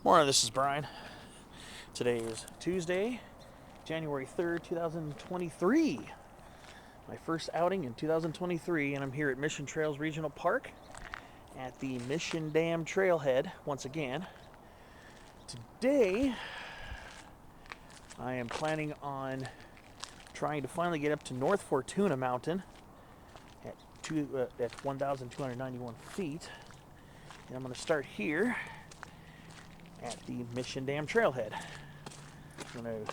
Morning, this is Brian. Today is Tuesday, January 3rd, 2023. My first outing in 2023, and I'm here at Mission Trails Regional Park at the Mission Dam Trailhead once again. Today, I am planning on trying to finally get up to North Fortuna Mountain at 1,291 feet. And I'm going to start here at the Mission Dam Trailhead. I'm going to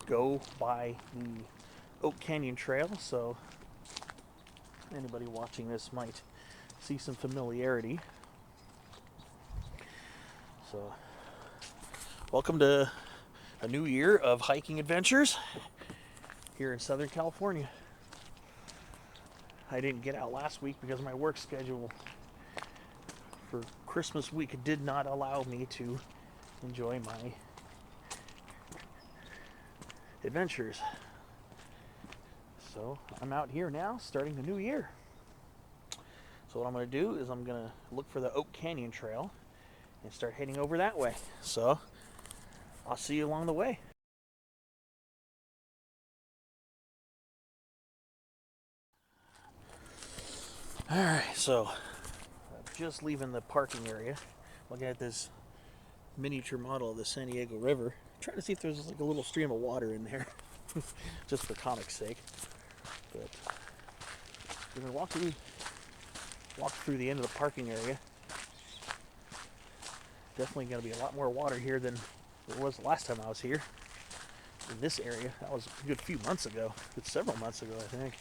go by the Oak Canyon Trail, so anybody watching this might see some familiarity. So, welcome to a new year of hiking adventures here in Southern California. I didn't get out last week because my work schedule for Christmas week did not allow me to enjoy my adventures. So I'm out here now starting the new year. So what I'm going to do is I'm going to look for the Oak Canyon Trail and start heading over that way. So I'll see you along the way. Alright, so I'm just leaving the parking area, looking at this miniature model of the San Diego River. I'm trying to see if there's like a little stream of water in there, just for comic's sake. But we're gonna walk through the end of the parking area. Definitely gonna be a lot more water here than there was the last time I was here in this area. That was a good few months ago. It's several months ago, I think.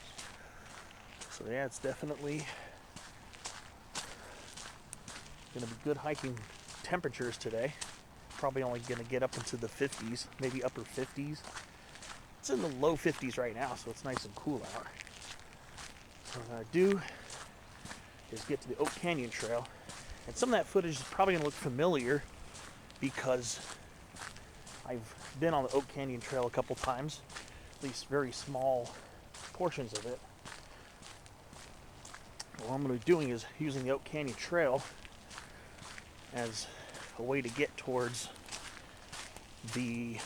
So yeah, it's definitely gonna be good hiking temperatures today. Probably only gonna get up into the 50s, maybe upper 50s. It's in the low 50s right now, so it's nice and cool out. So what I'm gonna do is get to the Oak Canyon Trail, and some of that footage is probably gonna look familiar because I've been on the Oak Canyon Trail a couple times, at least very small portions of it. What I'm going to be doing is using the Oak Canyon Trail as a way to get towards the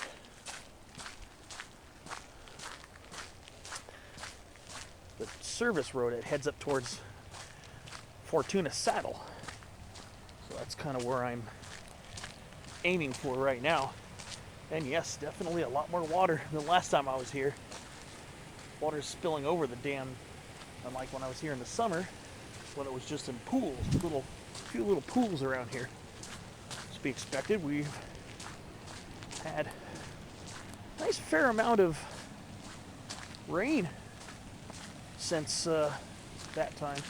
service road that heads up towards Fortuna Saddle. So that's kind of where I'm aiming for right now. And yes, definitely a lot more water than last time I was here. Water's spilling over the dam, unlike when I was here in the summer, when it was just in pools, a few little pools around here. To be expected, we've had a nice fair amount of rain since that time.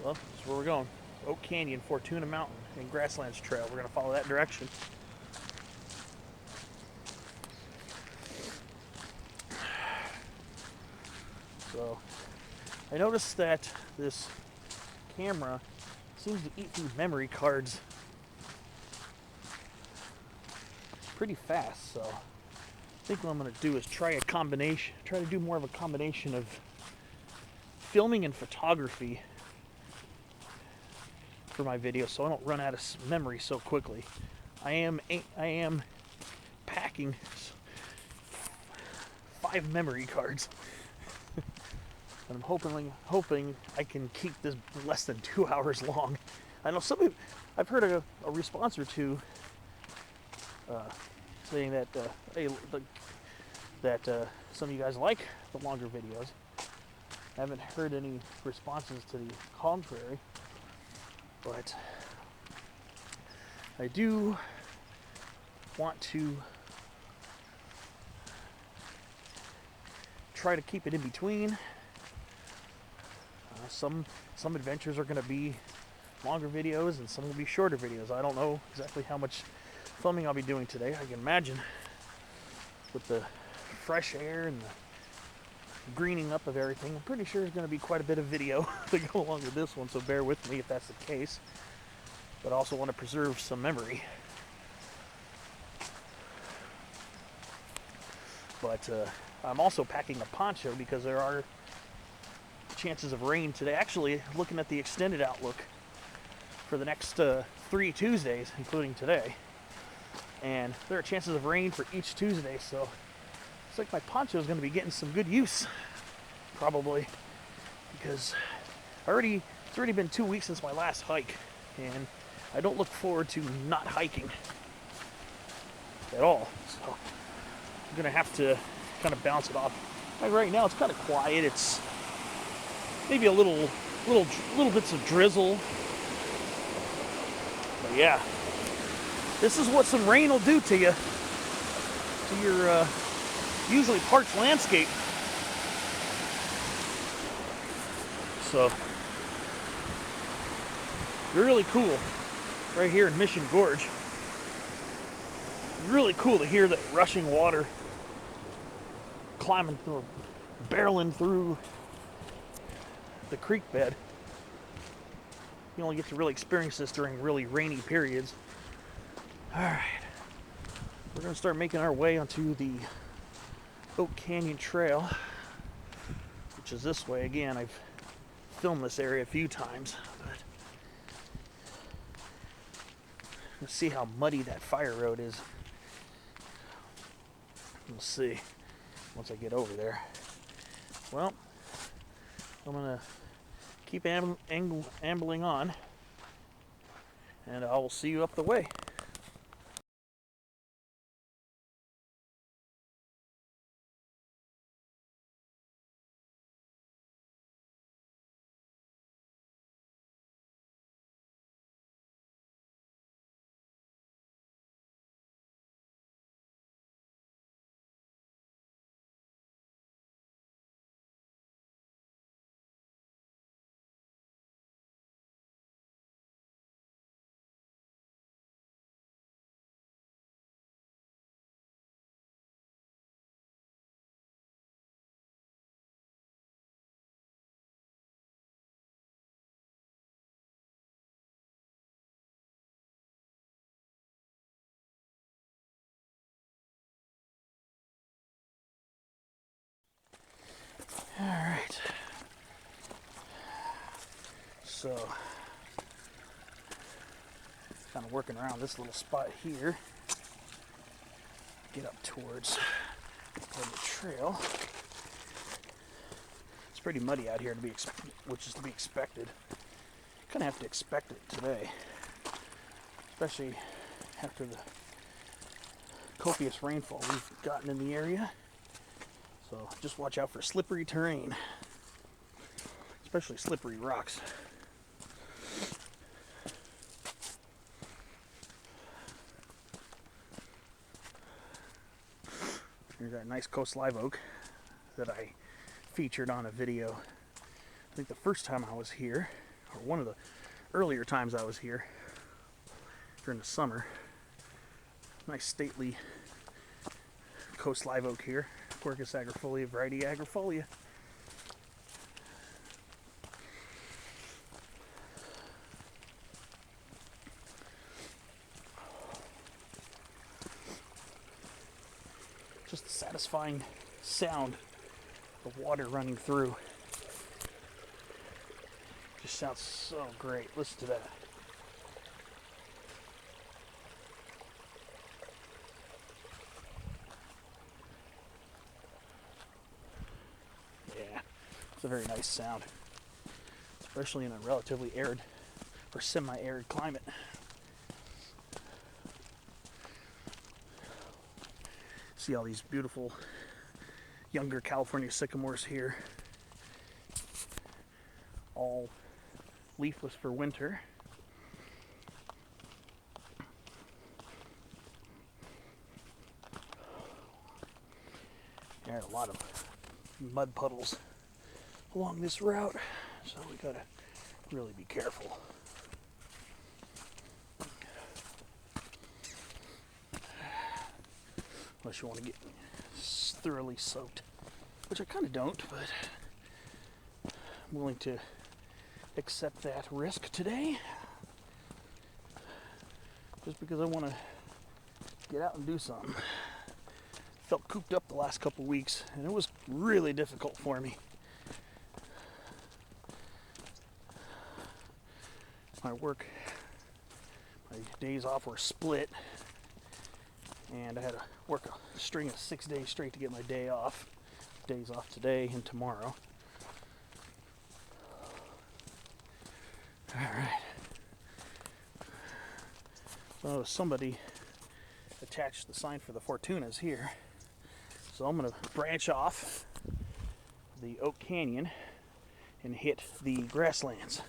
Well, that's where we're going. Oak Canyon, Fortuna Mountain, and Grasslands Trail. We're going to follow that direction. So, I noticed that this camera seems to eat through memory cards pretty fast, so I think what I'm going to do is try to do more of a combination of filming and photography for my video so I don't run out of memory so quickly. I am packing 5 memory cards. And I'm hoping I can keep this less than 2 hours long. I know I've heard a response or two saying that some of you guys like the longer videos. I haven't heard any responses to the contrary, but I do want to try to keep it in between. Some adventures are going to be longer videos and some will be shorter videos. I don't know exactly how much filming I'll be doing today. I can imagine with the fresh air and the greening up of everything, I'm pretty sure there's going to be quite a bit of video to go along with this one, so bear with me if that's the case. But I also want to preserve some memory. But I'm also packing a poncho because there are chances of rain today. Actually, looking at the extended outlook, for the next 3 Tuesdays, including today. And there are chances of rain for each Tuesday, so it's like my poncho is going to be getting some good use, probably, because it's already been 2 weeks since my last hike, and I don't look forward to not hiking at all. So I'm going to have to kind of bounce it off. Like right now, it's kind of quiet. It's maybe a little bits of drizzle. But yeah, this is what some rain will do to you, to your usually parched landscape. So, really cool right here in Mission Gorge. Really cool to hear that rushing water climbing or barreling through the creek bed. You only get to really experience this during really rainy periods. Alright, we're going to start making our way onto the Oak Canyon Trail, which is this way. Again, I've filmed this area a few times, but let's see how muddy that fire road is. We'll see once I get over there. Well, I'm going to keep ambling on, and I will see you up the way. All right. So, kind of working around this little spot here. Get up towards the trail. It's pretty muddy out here, which is to be expected. Kind of have to expect it today, especially after the copious rainfall we've gotten in the area. So just watch out for slippery terrain, especially slippery rocks. Here's that nice coast live oak that I featured on a video. I think the first time I was here, or one of the earlier times I was here during the summer. Nice stately coast live oak here. Quercus agrifolia, variety agrifolia. Just a satisfying sound of water running through. Just sounds so great. Listen to that. Yeah, it's a very nice sound, especially in a relatively arid or semi-arid climate. See all these beautiful younger California sycamores here, all leafless for winter. There are a lot of mud puddles along this route, so we gotta really be careful. Unless you want to get thoroughly soaked, which I kind of don't, but I'm willing to accept that risk today, just because I want to get out and do something. Felt cooped up the last couple weeks, and it was really difficult for me. My work My days off were split, and I had to work a string of 6 days straight to get my day off. Days off today and tomorrow. Alright. So somebody attached the sign for the Fortunas here. So I'm going to branch off the Oak Canyon and hit the grasslands.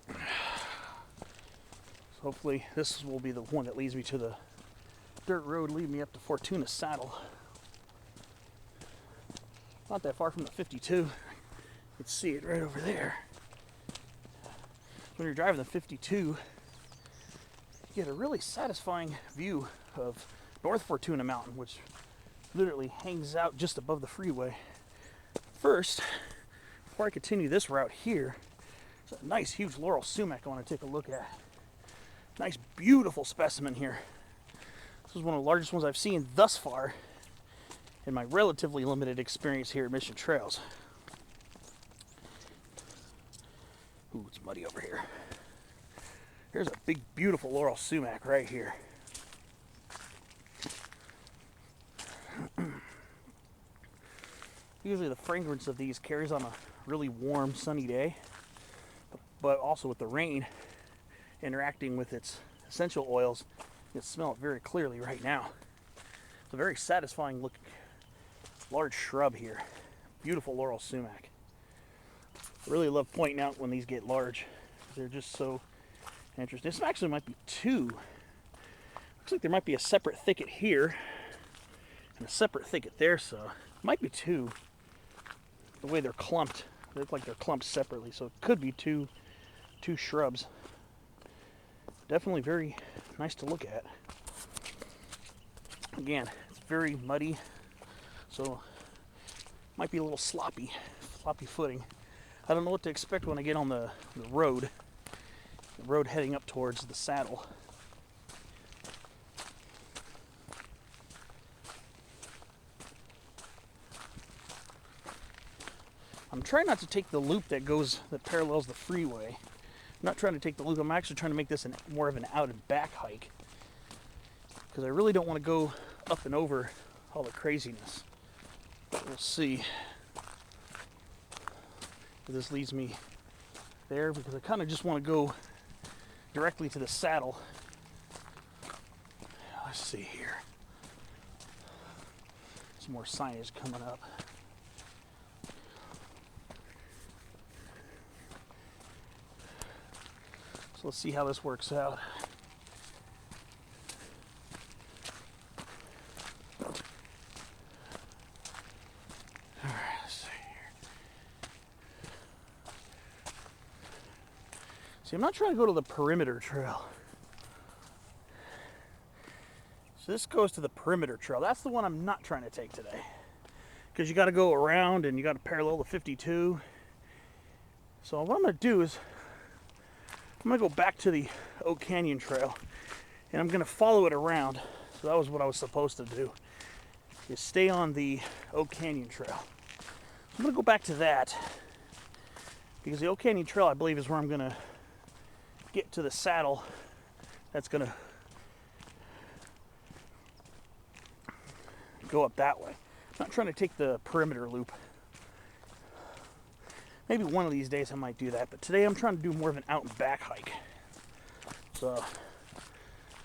So hopefully this will be the one that leads me to the dirt road leading me up to Fortuna Saddle. Not that far from the 52. You can see it right over there. When you're driving the 52, you get a really satisfying view of North Fortuna Mountain, which literally hangs out just above the freeway. First, before I continue this route here, there's a nice huge laurel sumac I want to take a look at. Nice beautiful specimen here. This is one of the largest ones I've seen thus far in my relatively limited experience here at Mission Trails. Ooh, it's muddy over here. Here's a big, beautiful laurel sumac right here. Usually the fragrance of these carries on a really warm, sunny day, but also with the rain interacting with its essential oils, you can smell it very clearly right now. It's a very satisfying looking large shrub here. Beautiful laurel sumac. I really love pointing out when these get large. They're just so interesting. This actually might be two. Looks like there might be a separate thicket here and a separate thicket there, so it might be two. The way they're clumped, they look like they're clumped separately, so it could be two shrubs. Definitely very nice to look at. Again, it's very muddy, so might be a little sloppy footing. I don't know what to expect when I get on the road heading up towards the saddle. I'm trying not to take the loop that parallels the freeway. I'm not trying to take the loop. I'm actually trying to make this more of an out and back hike, because I really don't want to go up and over all the craziness. But we'll see if this leads me there, because I kind of just want to go directly to the saddle. Let's see here. Some more signage coming up. So let's see how this works out. See, I'm not trying to go to the perimeter trail. So this goes to the perimeter trail. That's the one I'm not trying to take today, because you got to go around and you got to parallel the 52. So what I'm going to do is I'm going to go back to the Oak Canyon Trail, and I'm going to follow it around. So that was what I was supposed to do, is stay on the Oak Canyon Trail. I'm going to go back to that, because the Oak Canyon Trail, I believe, is where I'm going to get to the saddle. That's going to go up that way. I'm not trying to take the perimeter loop. Maybe one of these days I might do that, but today I'm trying to do more of an out and back hike. So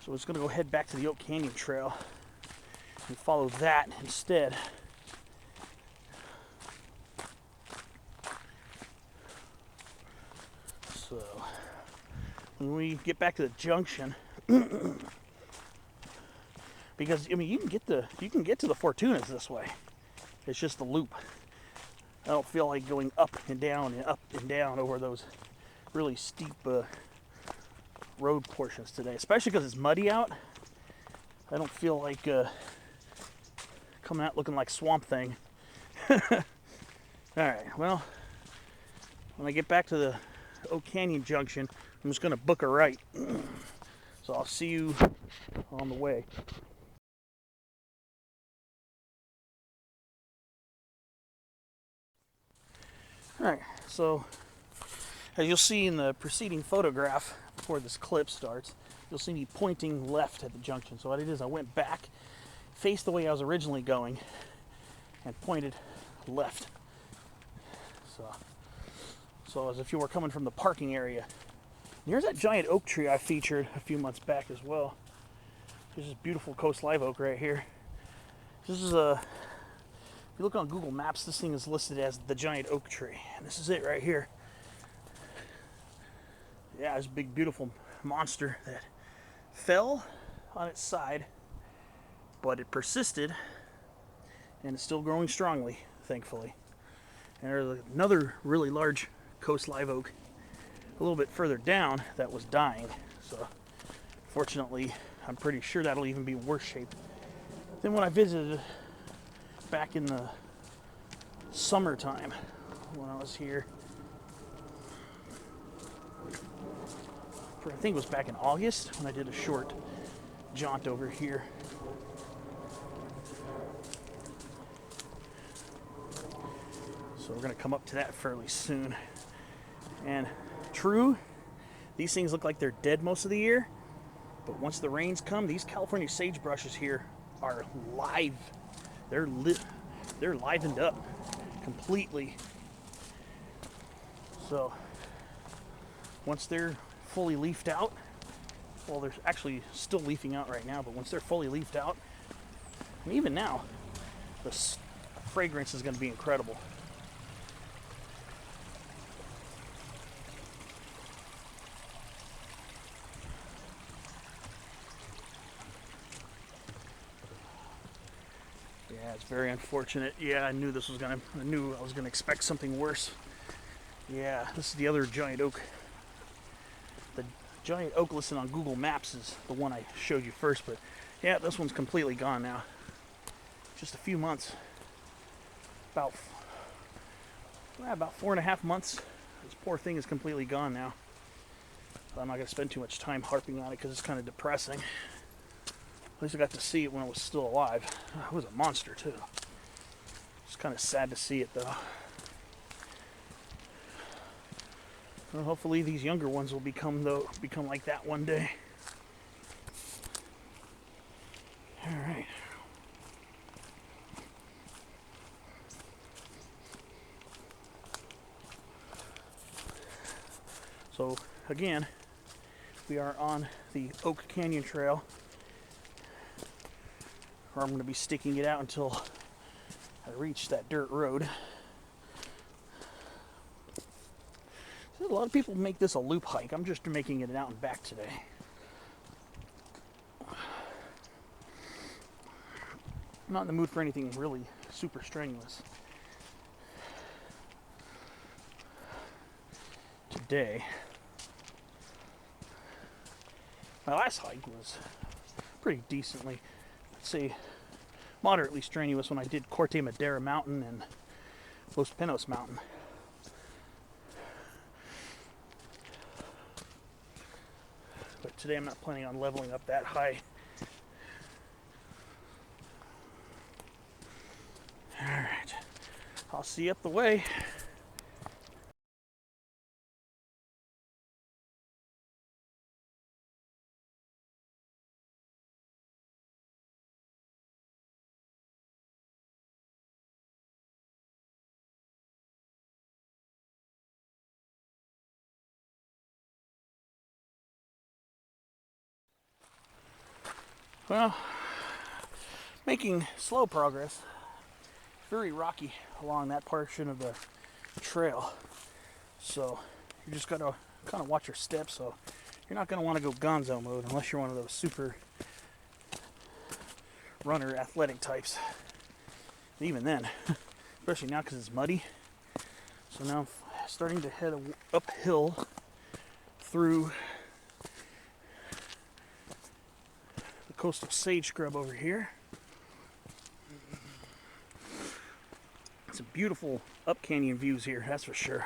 we're just going to go head back to the Oak Canyon Trail and follow that instead. So when we get back to the junction, because I mean you can get to the Fortunas this way. It's just the loop. I don't feel like going up and down over those really steep road portions today, especially because it's muddy out. I don't feel like coming out looking like Swamp Thing. Alright, well, when I get back to the Oak Canyon Junction, I'm just going to book a right. So I'll see you on the way. Alright, so As you'll see in the preceding photograph, before this clip starts, you'll see me pointing left at the junction. So what it is, I went back, faced the way I was originally going, and pointed left. So as if you were coming from the parking area. And here's that giant oak tree I featured a few months back as well. There's this beautiful coast live oak right here. This is if you look on Google Maps, this thing is listed as the giant oak tree. And this is it right here. Yeah, it's a big, beautiful monster that fell on its side, but it persisted, and it's still growing strongly, thankfully. And there's another really large coast live oak a little bit further down that was dying. So, fortunately, I'm pretty sure that'll even be in worse shape than when I visited back in the summertime when I was here. I think it was back in August when I did a short jaunt over here. So we're going to come up to that fairly soon. And true, these things look like they're dead most of the year, but once the rains come, these California sagebrushes here are live. They're livened up completely. So once they're fully leafed out, well, they're actually still leafing out right now, but once they're fully leafed out, and even now, the fragrance is going to be incredible. Yeah, it's very unfortunate. Yeah, I knew I was gonna expect something worse. Yeah, this is the other giant oak. The giant oak listed on Google Maps is the one I showed you first, but yeah, this one's completely gone now. Just a few months. About 4.5 months. This poor thing is completely gone now. I'm not gonna spend too much time harping on it because it's kind of depressing. At least I got to see it when it was still alive. It was a monster too. It's kind of sad to see it though. Well, hopefully these younger ones will become like that one day. All right. So again, we are on the Oak Canyon Trail, where I'm going to be sticking it out until I reach that dirt road. A lot of people make this a loop hike. I'm just making it an out and back today. I'm not in the mood for anything really super strenuous today. My last hike was pretty decently, I'd say moderately strenuous, when I did Corte Madera Mountain and Los Pinos Mountain. But today I'm not planning on leveling up that high. Alright, I'll see you up the way. Well, making slow progress. Very rocky along that portion of the trail. So you just gotta kind of watch your steps. So you're not gonna want to go gonzo mode unless you're one of those super runner athletic types. And even then, especially now because it's muddy. So now I'm starting to head uphill through the coastal sage scrub over here. Some beautiful up canyon views here, that's for sure.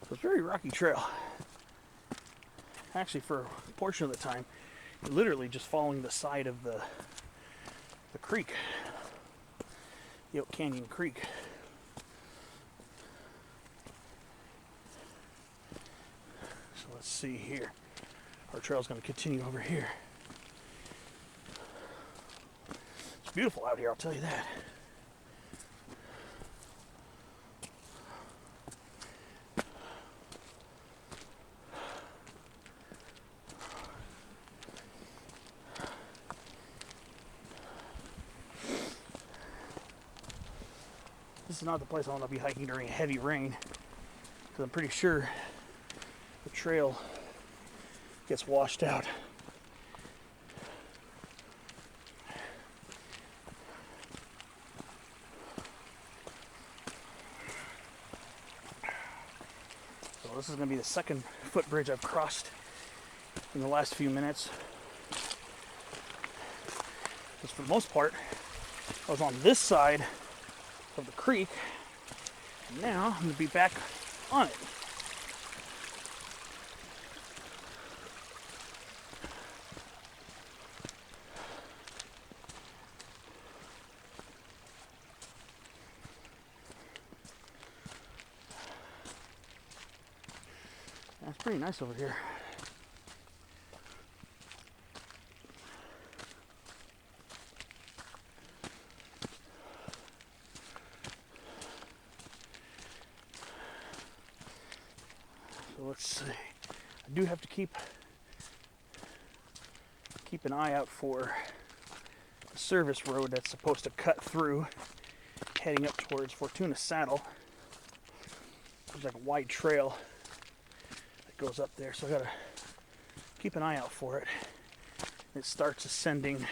So it's a very rocky trail. Actually, for a portion of the time, You're literally just following the side of the creek, the Oak Canyon Creek. So let's see here. Our trail's going to continue over here. It's beautiful out here, I'll tell you that. This is not the place I want to be hiking during heavy rain, because I'm pretty sure the trail gets washed out. So this is going to be the second footbridge I've crossed in the last few minutes. Because for the most part, I was on this side of the creek, and now I'm going to be back on it. That's pretty nice over here. So let's see. I do have to keep an eye out for the service road that's supposed to cut through, heading up towards Fortuna Saddle. There's like a wide trail that goes up there, so I gotta keep an eye out for it. It starts ascending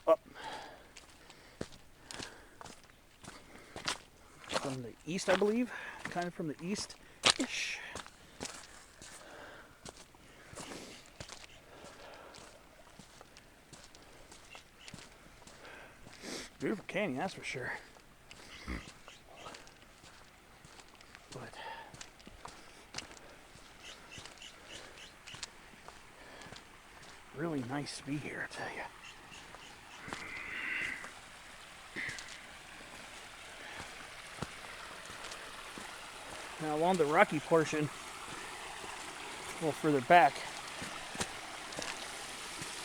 up from the east, I believe, kind of from the east-ish. Beautiful canyon, that's for sure. But really nice to be here, I tell you. Now along the rocky portion, a little further back,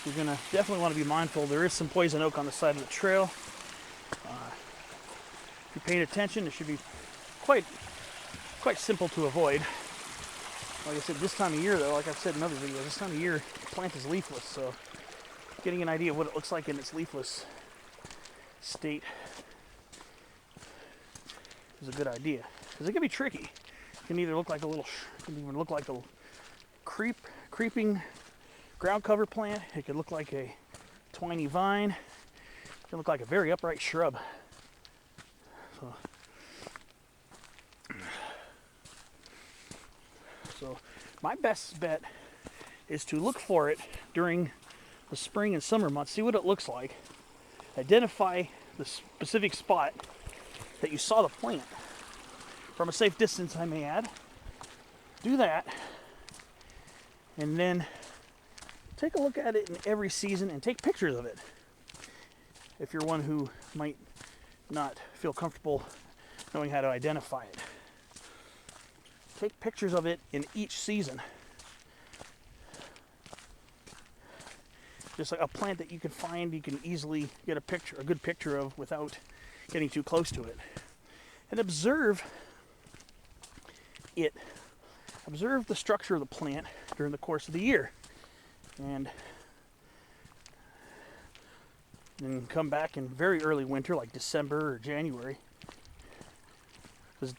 you're gonna definitely want to be mindful. There is some poison oak on the side of the trail. If you're paying attention, it should be quite simple to avoid. Like I said, this time of year though, like I've said in other videos, this time of year, the plant is leafless, so getting an idea of what it looks like in its leafless state is a good idea. Because it can be tricky. It can either look like it can even look like a creeping ground cover plant. It could look like a twiny vine. It can look like a very upright shrub. So my best bet is to look for it during the spring and summer months. See what it looks like. Identify the specific spot that you saw the plant from a safe distance, I may add. Do that, and then take a look at it in every season and take pictures of it. If you're one who might not feel comfortable knowing how to identify it, take pictures of it in each season. Just like a plant that you can find, you can easily get a good picture of without getting too close to it. And observe it. Observe the structure of the plant during the course of the year. And then come back in very early winter, like December or January. Because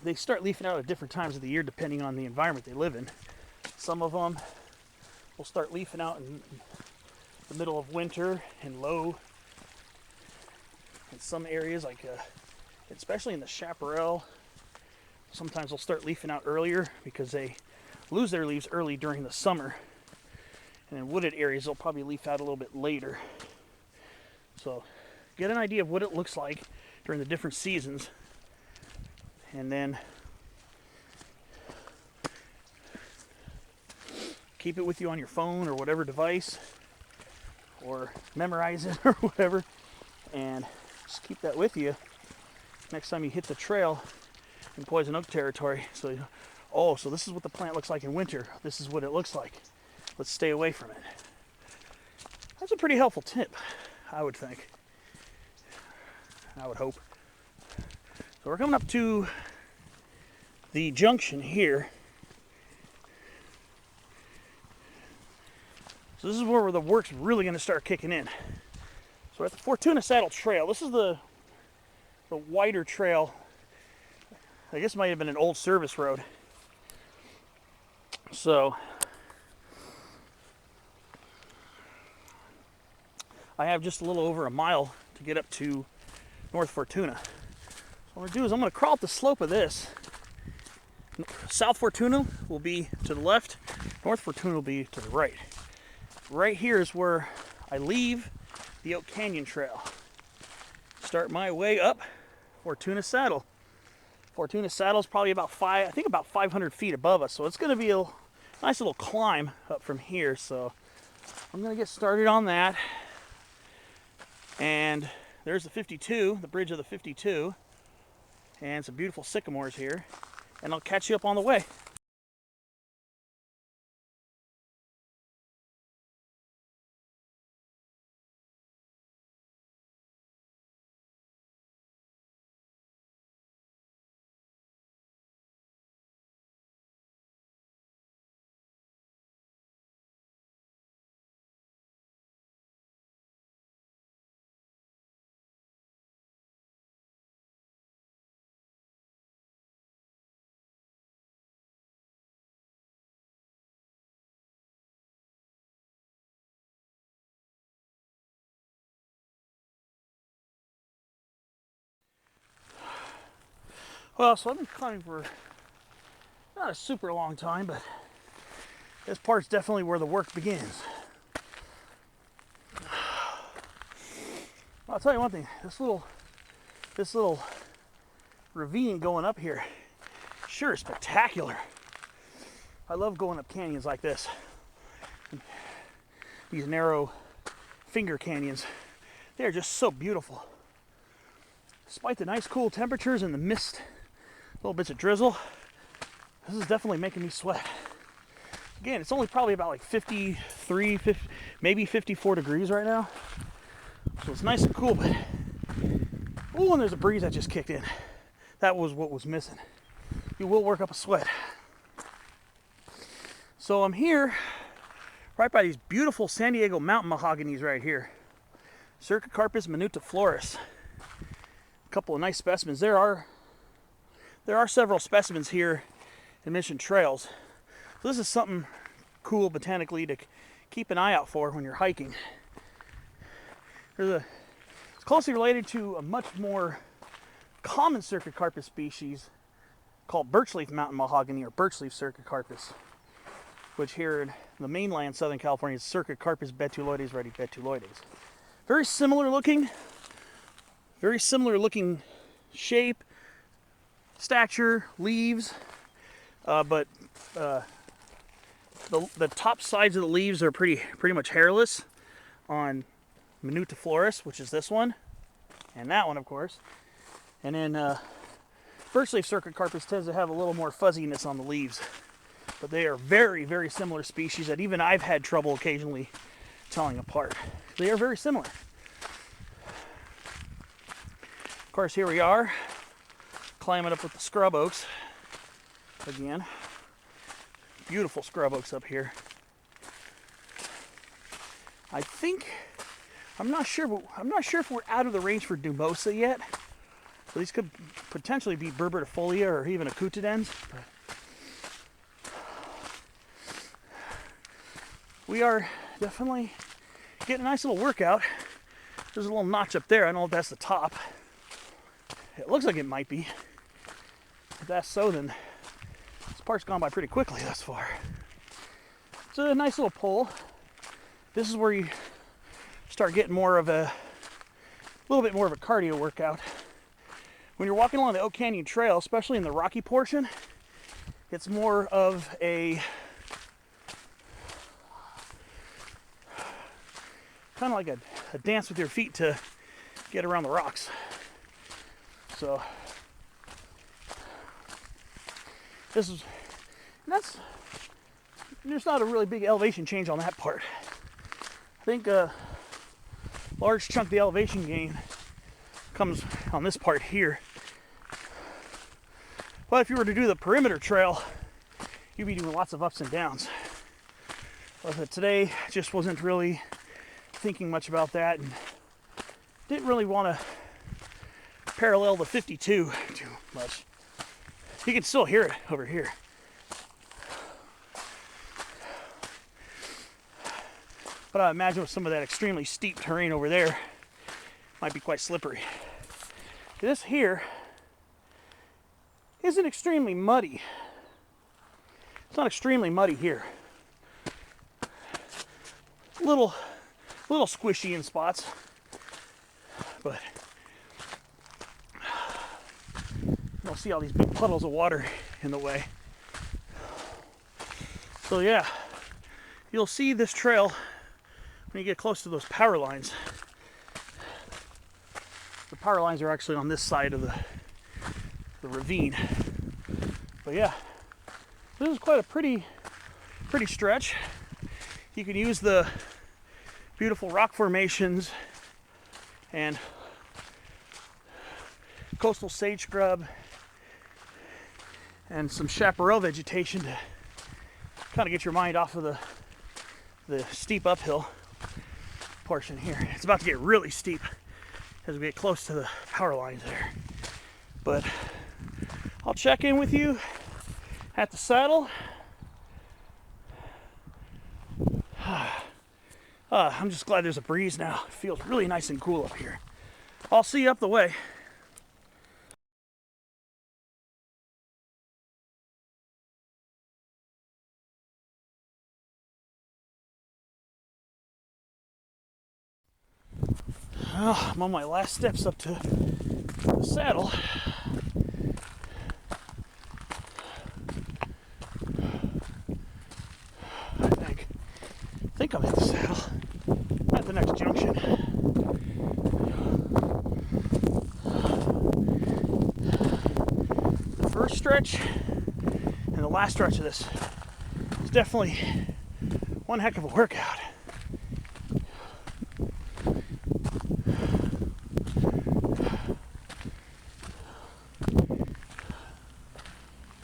they start leafing out at different times of the year depending on the environment they live in. Some of them will start leafing out in the middle of winter and low. In some areas, like especially in the chaparral, sometimes they'll start leafing out earlier because they lose their leaves early during the summer. And in wooded areas, they'll probably leaf out a little bit later. So get an idea of what it looks like during the different seasons, and then keep it with you on your phone or whatever device, or memorize it or whatever, and just keep that with you next time you hit the trail in poison oak territory. So, oh, so this is what the plant looks like in winter. This is what it looks like. Let's stay away from it. That's a pretty helpful tip, I would think. I would hope. So we're coming up to the junction here. So this is where the work's really going to start kicking in. So we're at the Fortuna Saddle Trail. This is the wider trail. I guess it might have been an old service road. So I have just a little over a mile to get up to North Fortuna. So what I'm going to do is I'm going to crawl up the slope of this. South Fortuna will be to the left. North Fortuna will be to the right. Right here is where I leave the Oak Canyon Trail. Start my way up Fortuna Saddle. Fortuna Saddle is probably about 500 feet above us, so it's going to be a nice little climb up from here. So I'm going to get started on that. And there's the 52, the bridge of the 52, and some beautiful sycamores here. And I'll catch you up on the way. Well, so I've been climbing for not a super long time, but this part's definitely where the work begins. I'll tell you one thing, this little ravine going up here sure is spectacular. I love going up canyons like this. These narrow finger canyons, they are just so beautiful. Despite the nice cool temperatures and the mist, little bits of drizzle, this is definitely making me sweat. Again, it's only probably about like 53, maybe 54 degrees right now. So it's nice and cool, but ooh, and there's a breeze that just kicked in. That was what was missing. You will work up a sweat. So I'm here right by these beautiful San Diego mountain mahoganies right here. Cercocarpus minutiflorus. A couple of nice specimens. There are several specimens here in Mission Trails. So this is something cool botanically to keep an eye out for when you're hiking. It's closely related to a much more common Cercocarpus species called birchleaf mountain mahogany, or birchleaf Cercocarpus, which here in the mainland Southern California is Cercocarpus betuloides retibetuloides. Very similar looking shape, stature, leaves, but the top sides of the leaves are pretty much hairless on minutiflorus, which is this one, and that one, of course. And then birchleaf Cercocarpus tends to have a little more fuzziness on the leaves, but they are very, very similar species that even I've had trouble occasionally telling apart. They are very similar. Of course, here we are, climbing up with the scrub oaks again. Beautiful scrub oaks up here. I'm not sure if we're out of the range for Dumosa yet. So these could potentially be Berbertifolia or even Acutidens. We are definitely getting a nice little workout. There's a little notch up there. I don't know if that's the top. It looks like it might be. If that's so, then this part's gone by pretty quickly thus far. It's a nice little pull. This is where you start getting a little bit more of a cardio workout. When you're walking along the Oak Canyon Trail, especially in the rocky portion, it's more of a kind of like a dance with your feet to get around the rocks. So there's not a really big elevation change on that part. I think a large chunk of the elevation gain comes on this part here. But if you were to do the perimeter trail, you'd be doing lots of ups and downs. But today, just wasn't really thinking much about that, and didn't really want to parallel the 52 too much. You can still hear it over here. But I imagine with some of that extremely steep terrain over there, might be quite slippery. This here isn't extremely muddy. It's not extremely muddy here. Little squishy in spots, but you'll see all these big puddles of water in the way. So yeah, you'll see this trail when you get close to those power lines. The power lines are actually on this side of the ravine. But yeah, this is quite a pretty stretch. You can use the beautiful rock formations and coastal sage scrub and some chaparral vegetation to kind of get your mind off of the steep uphill portion here. It's about to get really steep as we get close to the power lines there. But I'll check in with you at the saddle. I'm just glad there's a breeze now. It feels really nice and cool up here. I'll see you up the way. I'm on my last steps up to the saddle. I think I'm at the saddle. At the next junction. The first stretch and the last stretch of this is definitely one heck of a workout.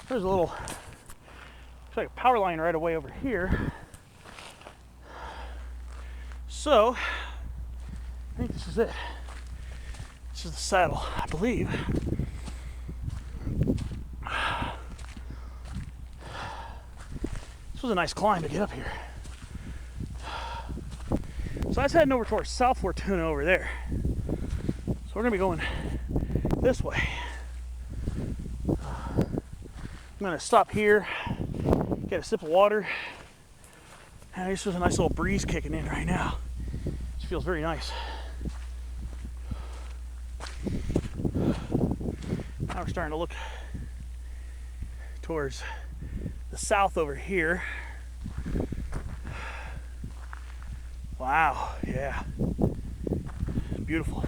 There's a little, looks like a power line right away over here. So, I think this is it. This is the saddle, I believe. This was a nice climb to get up here. So that's heading over towards South Fortuna over there. So we're gonna be going this way. I'm gonna stop here, get a sip of water. And this was a nice little breeze kicking in right now. It feels very nice. Now we're starting to look towards the south over here. Wow, yeah. Beautiful.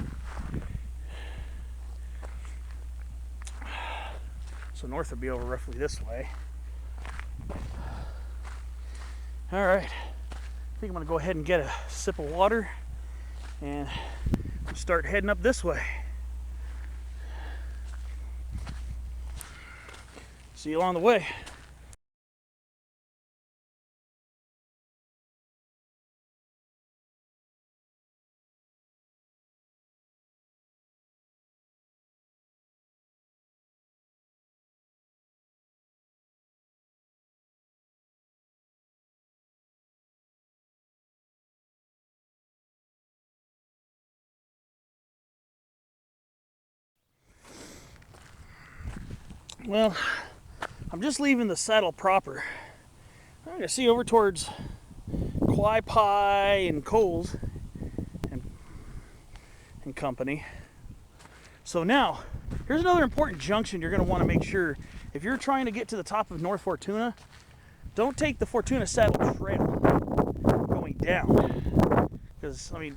So north would be over roughly this way. All right, I think I'm gonna go ahead and get a sip of water and start heading up this way. See you along the way. Well, I'm just leaving the saddle proper. I'm gonna see over towards Quai Pie and Coles and company. So now, here's another important junction you're gonna want to make sure if you're trying to get to the top of North Fortuna. Don't take the Fortuna Saddle Trail going down, because I mean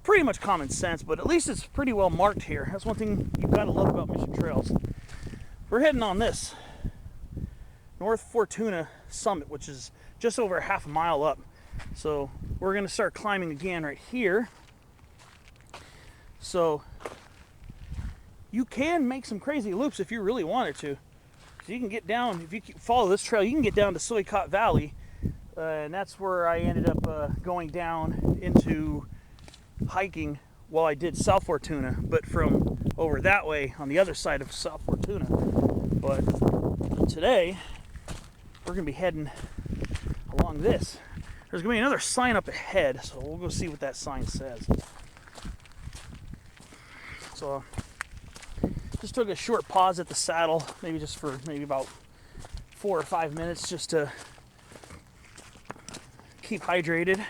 pretty much common sense, but at least it's pretty well marked here. That's one thing you've got to love about mission trails. We're heading on this North Fortuna summit, which is just over half a mile up. So we're going to start climbing again right here. So you can make some crazy loops if you really wanted to. So you can get down, if you follow this trail, you can get down to Soycott Valley. And that's where I ended up going down into hiking while I did South Fortuna, but from over that way on the other side of South Fortuna. But today we're going to be heading along this. There's going to be another sign up ahead, so we'll go see what that sign says. So just took a short pause at the saddle, maybe just for about 4 or 5 minutes, just to keep hydrated.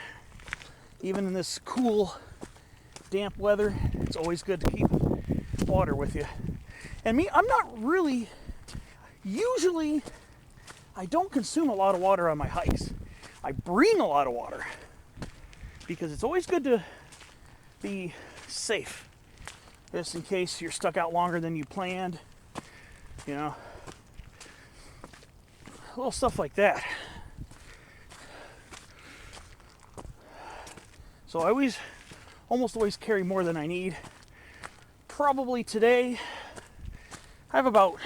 Even in this cool, damp weather, it's always good to keep water with you. And me, I'm not really, usually I don't consume a lot of water on my hikes. I bring a lot of water because it's always good to be safe, just in case you're stuck out longer than you planned, you know, little stuff like that. So I almost always carry more than I need. Probably today I have about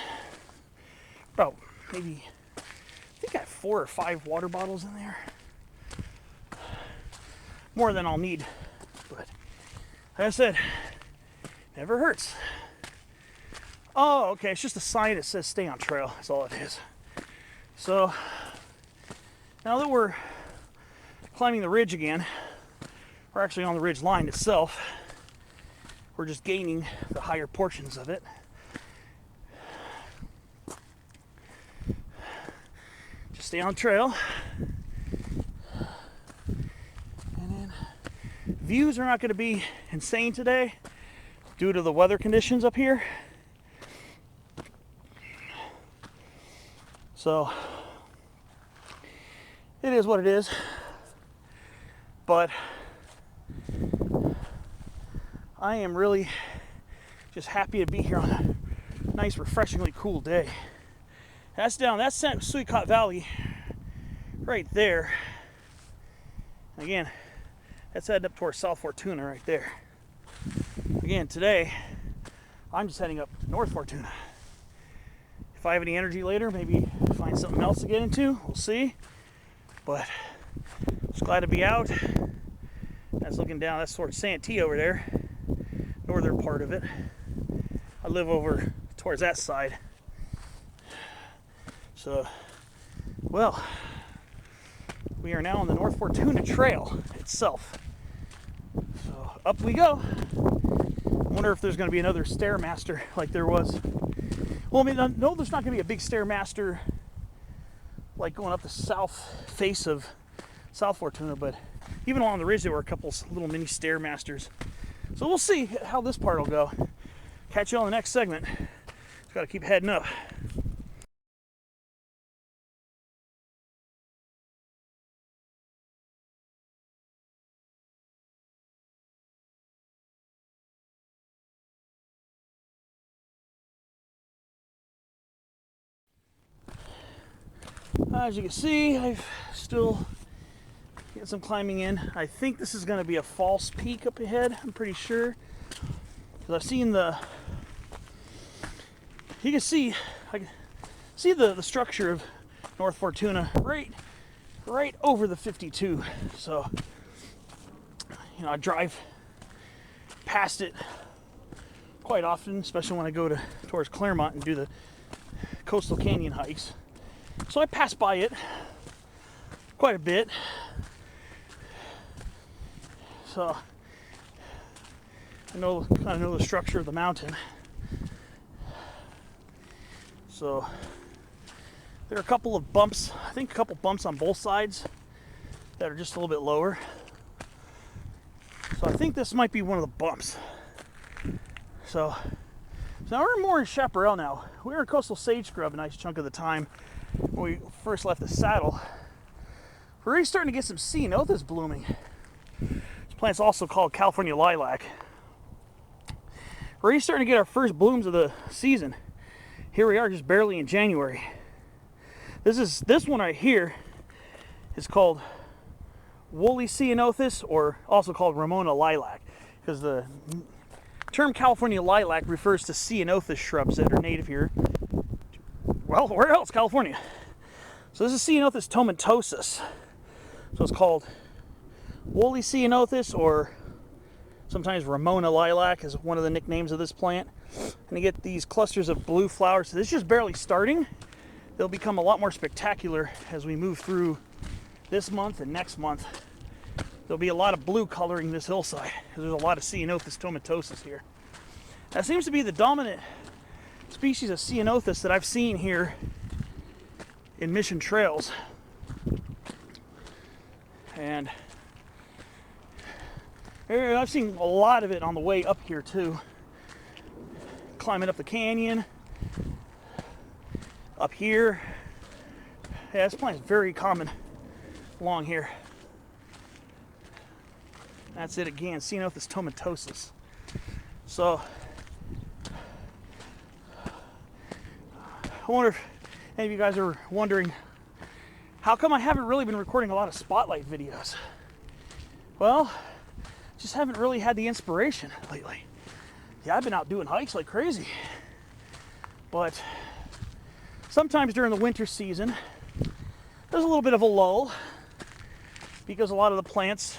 maybe, I think I have 4 or 5 water bottles in there. More than I'll need, but like I said, never hurts. Oh, okay, it's just a sign that says stay on trail, that's all it is. So now that we're climbing the ridge again, we're actually on the ridge line itself. We're just gaining the higher portions of it. Just stay on trail. And then views are not going to be insane today due to the weather conditions up here. So it is what it is. But I am really just happy to be here on a nice, refreshingly cool day. That's Soycott Valley right there. Again, that's heading up towards South Fortuna right there. Again, today, I'm just heading up to North Fortuna. If I have any energy later, maybe find something else to get into. We'll see. But just glad to be out. That's looking down, that's towards Santee over there. Northern part of it. I live over towards that side. So, well, we are now on the North Fortuna Trail itself. So up we go. I wonder if there's going to be another Stairmaster like there was. Well, I mean, no, there's not going to be a big Stairmaster like going up the south face of South Fortuna, but even along the ridge there were a couple little mini Stairmasters. So we'll see how this part will go. Catch you on the next segment. Just got to keep heading up. As you can see, I've still got some climbing in. I think this is going to be a false peak up ahead. I'm pretty sure. Because I've seen you can see, I can see the structure of North Fortuna right over the 52. So, you know, I drive past it quite often, especially when I go towards Claremont and do the coastal canyon hikes. So I pass by it quite a bit. So I kind of know the structure of the mountain. So there are a couple of bumps, I think a couple bumps on both sides that are just a little bit lower. So I think this might be one of the bumps. So now we're more in chaparral now. We were in coastal sage scrub a nice chunk of the time when we first left the saddle. We're already starting to get some sea. Nothing's blooming. It's plant's also called California lilac. We're already starting to get our first blooms of the season. Here we are, just barely in January. This one right here is called woolly ceanothus, or also called Ramona lilac, because the term California lilac refers to ceanothus shrubs that are native here. Well, where else? California. So this is Ceanothus tomentosus. So it's called woolly ceanothus, or sometimes Ramona lilac is one of the nicknames of this plant. And you get these clusters of blue flowers. So this is just barely starting. They'll become a lot more spectacular as we move through this month and next month. There'll be a lot of blue coloring this hillside because there's a lot of Ceanothus tomentosus here. That seems to be the dominant species of Ceanothus that I've seen here in Mission Trails. And I've seen a lot of it on the way up here too. Climbing up the canyon, up here. Yeah, this plant is very common along here. That's it again, Ceanothus tomentosus. So, I wonder if any of you guys are wondering, how come I haven't really been recording a lot of spotlight videos? Well, just haven't really had the inspiration lately. Yeah, I've been out doing hikes like crazy. But sometimes during the winter season, there's a little bit of a lull because a lot of the plants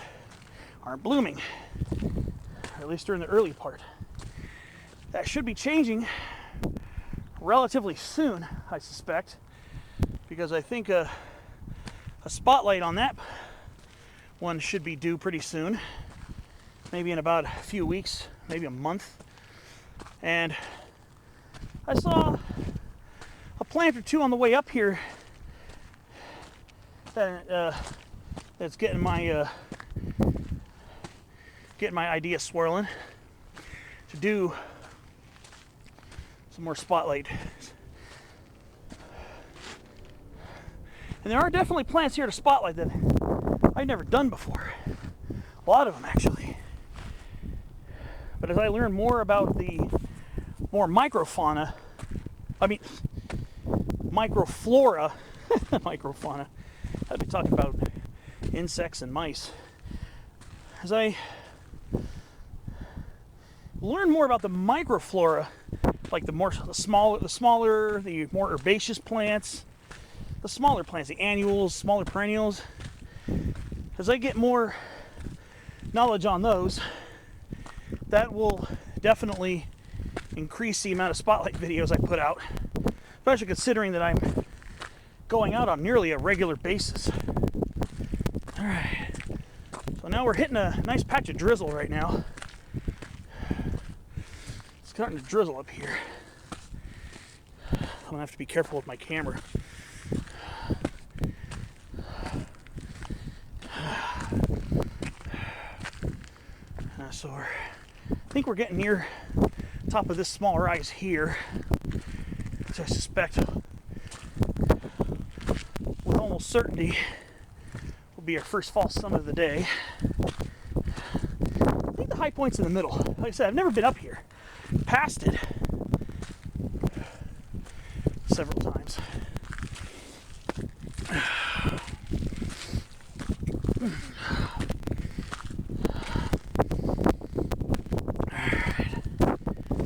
aren't blooming, or at least during the early part. That should be changing relatively soon, I suspect, because I think a spotlight on that one should be due pretty soon, maybe in about a few weeks, maybe a month. And I saw a plant or two on the way up here that that's getting my idea swirling to do some more spotlight. And there are definitely plants here to spotlight that I've never done before. A lot of them, actually. But as I learn more about the more microflora, microfauna, I'd be talking about insects and mice. As I learn more about the microflora, like the more herbaceous plants, the smaller plants, the annuals, smaller perennials. As I get more knowledge on those, that will definitely increase the amount of spotlight videos I put out, especially considering that I'm going out on nearly a regular basis. All right, so now we're hitting a nice patch of drizzle right now. It's starting to drizzle up here. I'm gonna have to be careful with my camera. So I think we're getting near top of this small rise here, which I suspect with almost certainty will be our first fall summit of the day. I think the high point's in the middle. Like I said, I've never been up here. Passed it several times.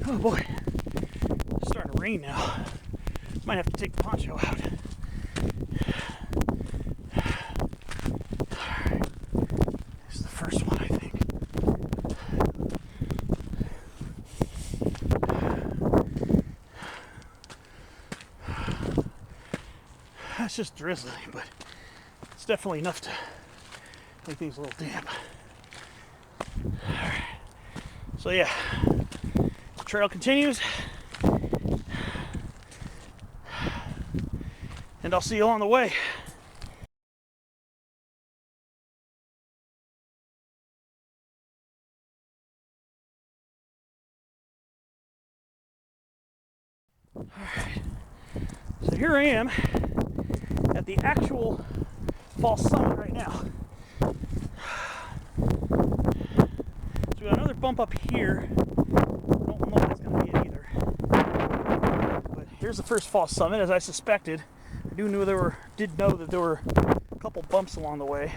Oh boy, it's starting to rain now. Might have to take the poncho out. Alright, this is the first one, I think. It's just drizzling, but it's definitely enough to make things a little damp. Alright, so yeah. Trail continues, and I'll see you along the way. All right, so here I am at the actual fall summit right now. bump up here. I don't know if that's going to be it either. But here's the first false summit, as I suspected. I did know that there were a couple bumps along the way.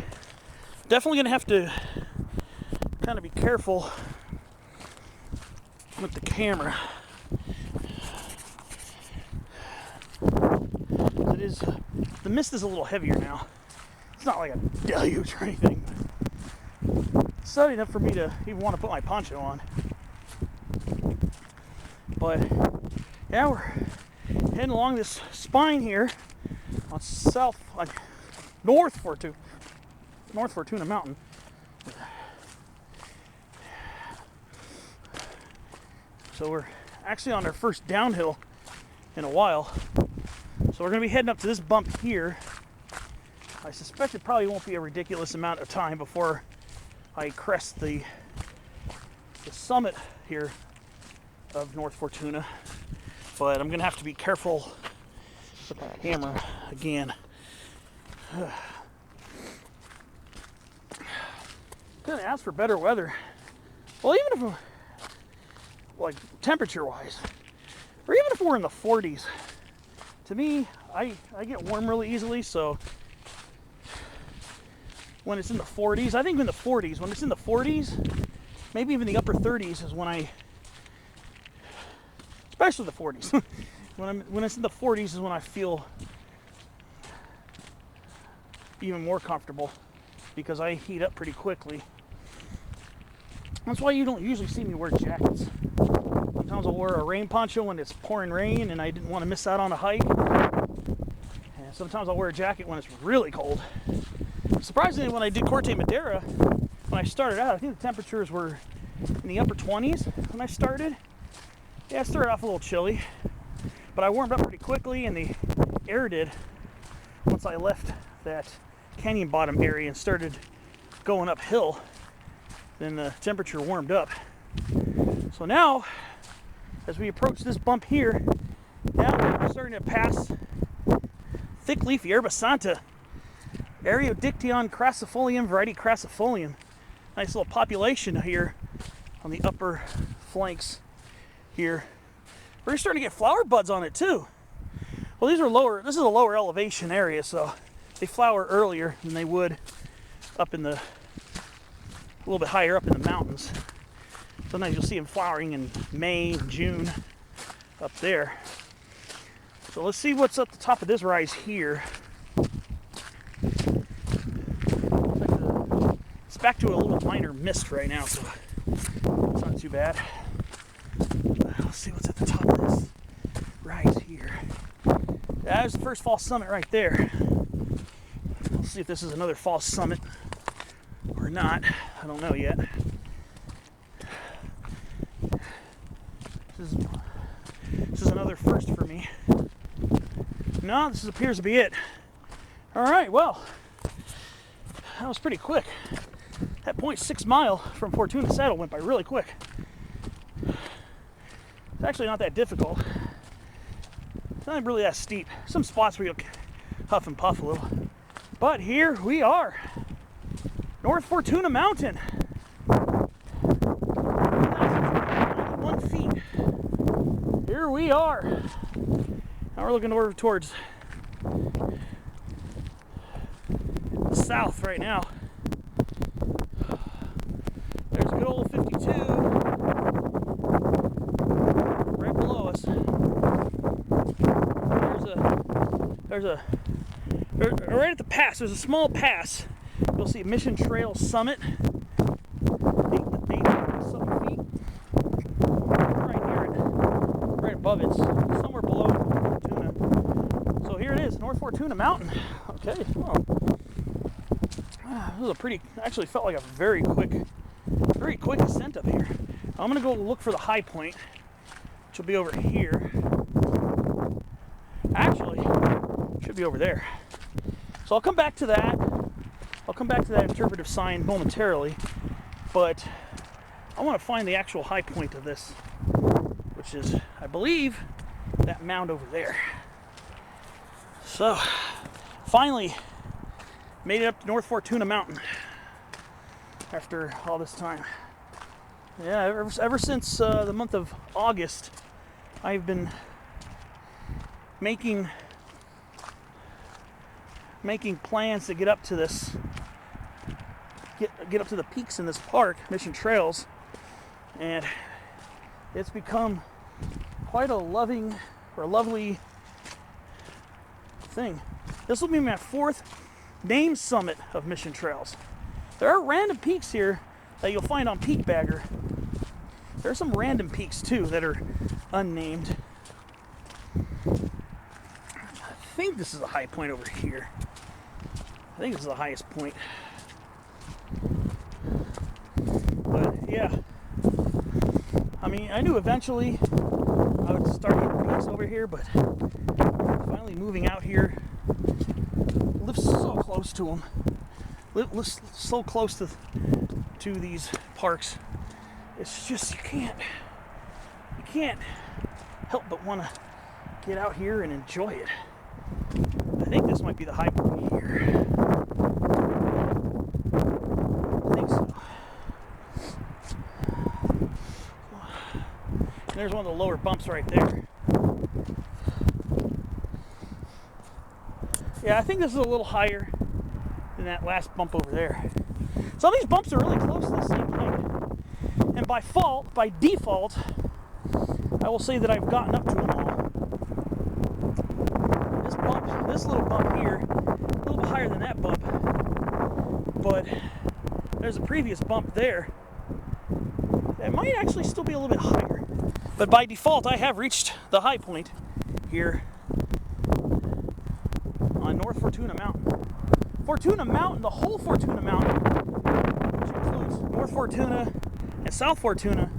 Definitely going to have to kind of be careful with the camera. It is, the mist is a little heavier now. It's not like a deluge or anything. It's not enough for me to even want to put my poncho on. But yeah, we're heading along this spine here on North Fortuna Mountain. So we're actually on our first downhill in a while. So we're going to be heading up to this bump here. I suspect it probably won't be a ridiculous amount of time before I crest the summit here of North Fortuna. But I'm going to have to be careful with the camera again. Going to ask for better weather. Well, even if, like temperature-wise, or even if we're in the 40s, to me, I get warm really easily, so when it's in the 40s, I think in the 40s, when it's in the 40s, maybe even the upper 30s is when especially the 40s, when it's in the 40s is when I feel even more comfortable, because I heat up pretty quickly. That's why you don't usually see me wear jackets. Sometimes I'll wear a rain poncho when it's pouring rain and I didn't want to miss out on a hike. And sometimes I'll wear a jacket when it's really cold. Surprisingly, when I did Corte Madera, when I started out, I think the temperatures were in the upper 20s when I started. Yeah, I started off a little chilly, but I warmed up pretty quickly, and the air did once I left that canyon bottom area and started going uphill. Then the temperature warmed up. So now, as we approach this bump here, now we're starting to pass thick leafy herba santa, Areodictyon crassifolium, variety crassifolium. Nice little population here on the upper flanks here. We're starting to get flower buds on it too. Well, these are lower. This is a lower elevation area, so they flower earlier than they would up in the a little bit higher up in the mountains. Sometimes you'll see them flowering in May, June, up there. So let's see what's up the top of this rise here. It's back to a little minor mist right now, so it's not too bad. Let's see what's at the top of this rise here. There's the first false summit right there. Let's see if this is another false summit or not. I don't know yet. This is another first for me. No, this appears to be it. All right, well, that was pretty quick. That 0.6 mile from Fortuna Saddle went by really quick. It's actually not that difficult. It's not really that steep. Some spots where you'll huff and puff a little. But here we are. North Fortuna Mountain. 1,091 feet. Here we are. Now we're looking over towards the south right now. There's good old 52 right below us. Right at the pass, there's a small pass. You'll see Mission Trail Summit, 8,000 feet. Right here, right above it, somewhere below Fortuna. So here it is, North Fortuna Mountain. Okay, well, this was a pretty, actually felt like a very quick ascent up here. I'm gonna go look for the high point, which will be over here. Actually, it should be over there. So I'll come back to that. I'll come back to that interpretive sign momentarily, but I want to find the actual high point of this, which is, I believe, that mound over there. So, finally made it up to North Fortuna Mountain after all this time. Yeah, ever since the month of August, I've been making plans to get up to this, get up to the peaks in this park, Mission Trails, and it's become quite a lovely thing. This will be my 4th named summit of Mission Trails. There are random peaks here that you'll find on Peak Bagger. There are some random peaks too that are unnamed. I think this is a high point over here. I think this is the highest point. But yeah, I mean, I knew eventually I would start getting peaks over here, but finally moving out here, live so close to them, live so close to these parks. It's just you can't help but want to get out here and enjoy it. I think this might be the high point here. I think so. And there's one of the lower bumps right there. Yeah, I think this is a little higher than that last bump over there. Some of these bumps are really close to the same height. And by default, I will say that I've gotten up to them all. This little bump here, a little bit higher than that bump, but there's a previous bump there that might actually still be a little bit higher. But by default, I have reached the high point here on North Fortuna Mountain. Fortuna Mountain, the whole Fortuna Mountain, which includes North Fortuna and South Fortuna,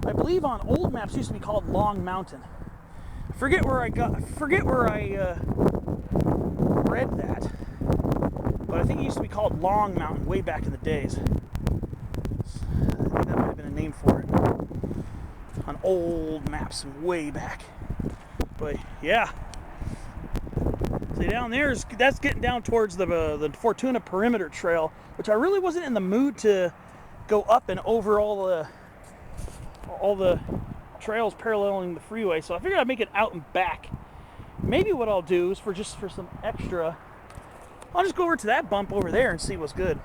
I believe on old maps used to be called Long Mountain. I forget where I read that, but I think it used to be called Long Mountain way back in the days. I think that might have been a name for it on old maps way back. But yeah, see down there, that's getting down towards the Fortuna Perimeter Trail, which I really wasn't in the mood to go up and over all the trails paralleling the freeway, so I figured I'd make it out and back. Maybe what I'll do is for some extra, I'll just go over to that bump over there and see what's good.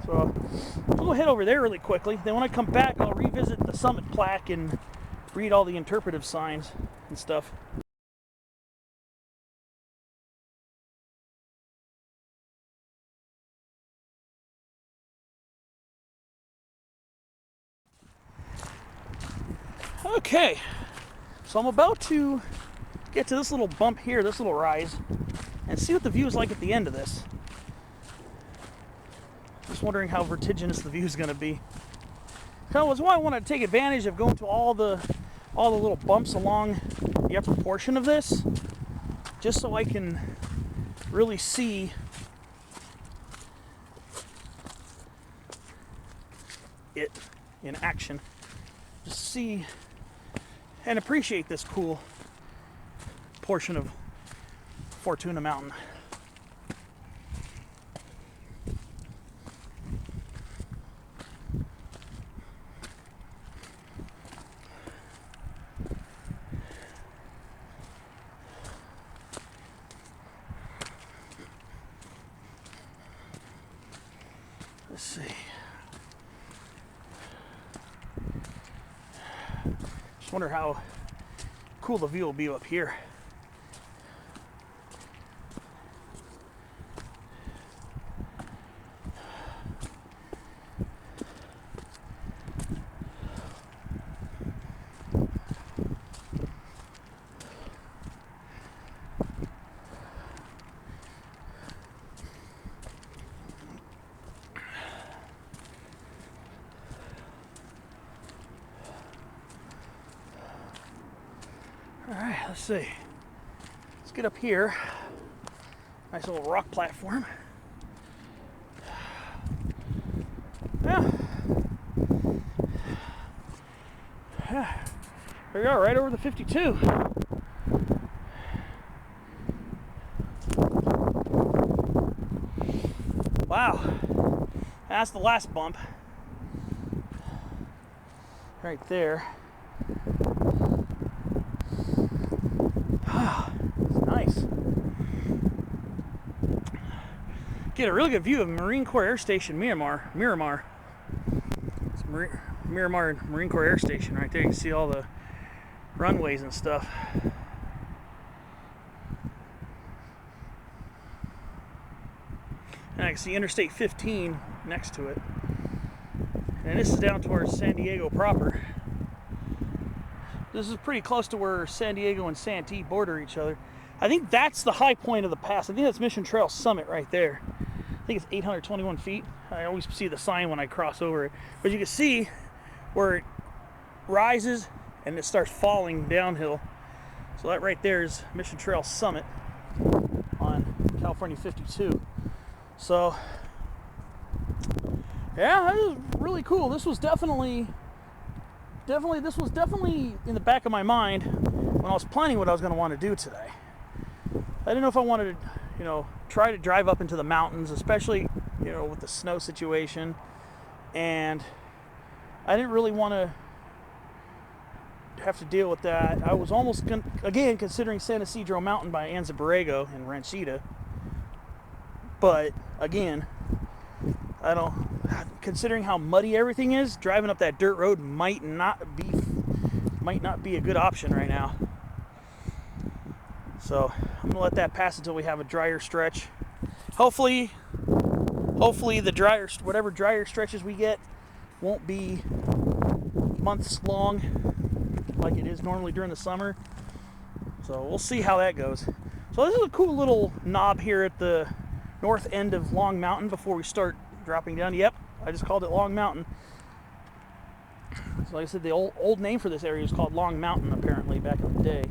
So I'll go head over there really quickly. Then when I come back, I'll revisit the summit plaque and read all the interpretive signs and stuff. Okay, so I'm about to get to this little bump here, this little rise, and see what the view is like at the end of this. Just wondering how vertiginous the view is going to be. That was why I wanted to take advantage of going to all the little bumps along the upper portion of this, just so I can really see it in action. Just see and appreciate this cool portion of Fortuna Mountain. Let's see. Just wonder how cool the view will be up here. Alright, let's see. Let's get up here. Nice little rock platform. Yeah. Here we are, right over the 52. Wow. That's the last bump. right there. It's nice. Get a really good view of Marine Corps Air Station, Miramar. It's Miramar Marine Corps Air Station right there. You can see all the runways and stuff. And I can see Interstate 15 next to it. And this is down towards San Diego proper. This is pretty close to where San Diego and Santee border each other. I think that's the high point of the pass. I think that's Mission Trail Summit right there. I think it's 821 feet. I always see the sign when I cross over it. But you can see where it rises and it starts falling downhill. So that right there is Mission Trail Summit on California 52. So, yeah, that was really cool. This was definitely in the back of my mind when I was planning what I was going to want to do today. I didn't know if I wanted to, try to drive up into the mountains, especially, with the snow situation. And I didn't really want to have to deal with that. I was almost, again, considering San Isidro Mountain by Anza Borrego and Ranchita. But, again, considering how muddy everything is, driving up that dirt road might not be a good option right now. So I'm gonna let that pass until we have a drier stretch. Hopefully the whatever drier stretches we get won't be months long like it is normally during the summer. So we'll see how that goes. So this is a cool little knob here at the north end of Long Mountain before we start dropping down. Yep, I just called it Long Mountain. So like I said, the old name for this area is called Long Mountain apparently back in the day.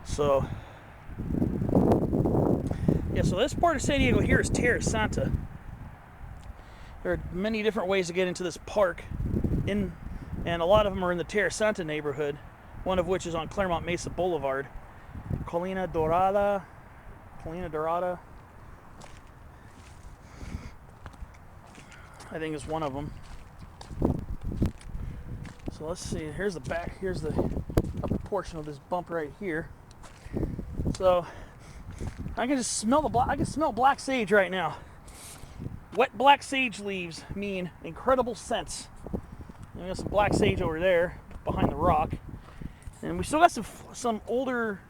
So yeah, so this part of San Diego here is Terra Santa. There are many different ways to get into this park, and a lot of them are in the Terra Santa neighborhood, one of which is on Claremont Mesa Boulevard. Colina Dorada. I think is one of them. So let's see, here's the back, here's the upper portion of this bump right here. So I can just smell black sage right now. Wet black sage leaves mean incredible scents. We got some black sage over there behind the rock, and we still got some older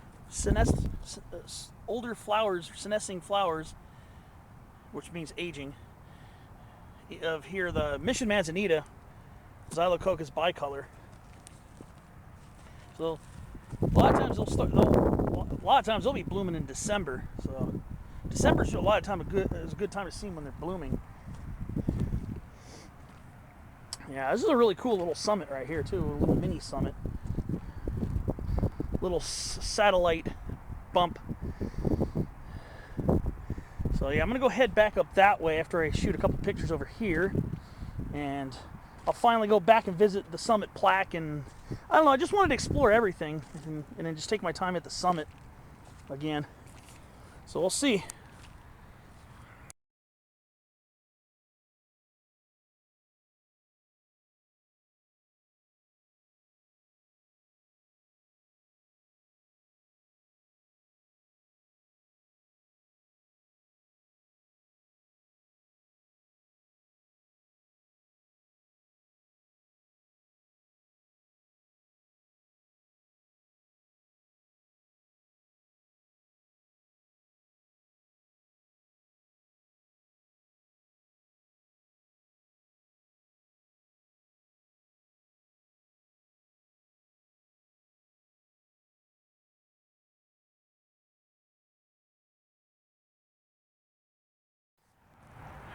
flowers, senescing flowers, which means aging. Of here, the Mission Manzanita, Xylococcus bicolor. So a lot of times they'll be blooming in December. So December's a lot of time is a good time to see them when they're blooming. Yeah, this is a really cool little summit right here too, a little mini summit, little satellite bump. So yeah, I'm gonna go head back up that way after I shoot a couple pictures over here, and I'll finally go back and visit the summit plaque. And I don't know, I just wanted to explore everything and then just take my time at the summit again. So we'll see.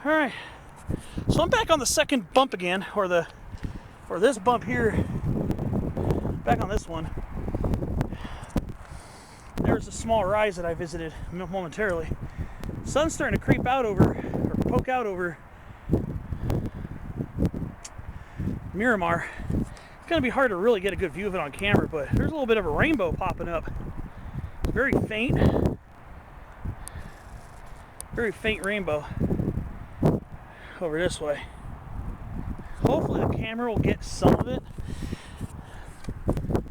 All right, so I'm back on the second bump again, or this bump here. Back on this one. There's a small rise that I visited momentarily. Sun's starting to creep out over, or poke out over Miramar. It's gonna be hard to really get a good view of it on camera, but there's a little bit of a rainbow popping up. It's very faint rainbow over this way. Hopefully the camera will get some of it,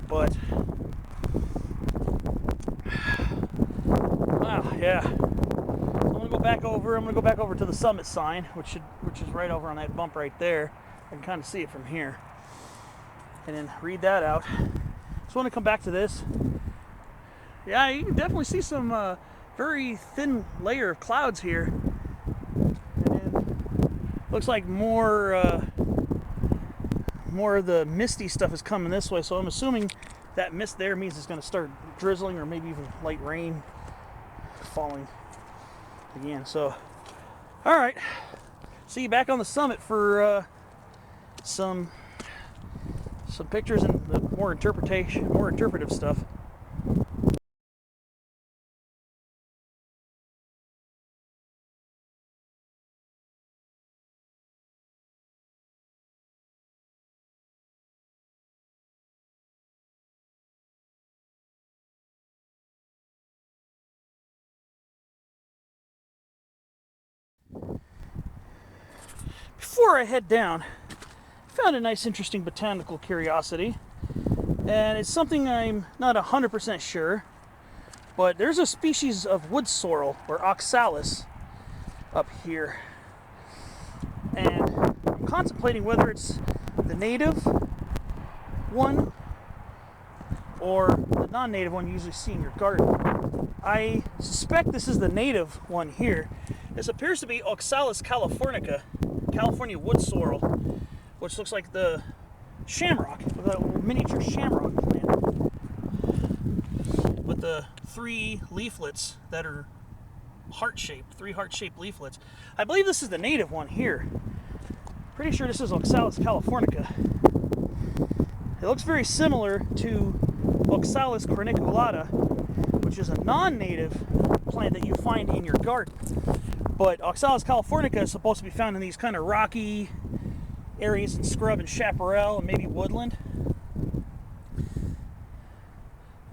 but wow, yeah. I'm gonna go back over to the summit sign, which is right over on that bump right there. I can kind of see it from here, and then read that out. Just want to come back to this. Yeah, you can definitely see some very thin layer of clouds here, and then looks like more of the misty stuff is coming this way. So I'm assuming that mist there means it's going to start drizzling, or maybe even light rain falling again. So, all right, see you back on the summit for some pictures and the more interpretive stuff. Before I head down, I found a nice, interesting botanical curiosity, and it's something I'm not 100% sure, but there's a species of wood sorrel, or oxalis, up here, and I'm contemplating whether it's the native one or the non-native one you usually see in your garden. I suspect this is the native one here. This appears to be Oxalis californica, California wood sorrel, which looks like the shamrock, the miniature shamrock plant, with the 3 leaflets that are heart-shaped, 3 heart-shaped leaflets. I believe this is the native one here. Pretty sure this is Oxalis californica. It looks very similar to Oxalis corniculata, which is a non-native plant that you find in your garden. But Oxalis californica is supposed to be found in these kind of rocky areas in scrub and chaparral and maybe woodland.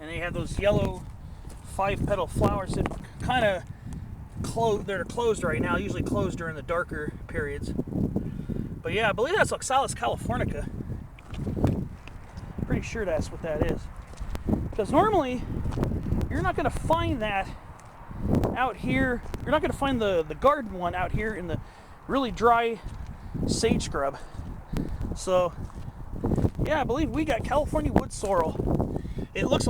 And they have those yellow 5-petal flowers that kind of they're closed right now, usually closed during the darker periods. But yeah, I believe that's Oxalis californica. Pretty sure that's what that is. Because normally, you're not going to find that out here. You're not going to find the garden one out here in the really dry sage scrub. So, yeah, I believe we got California wood sorrel. It looks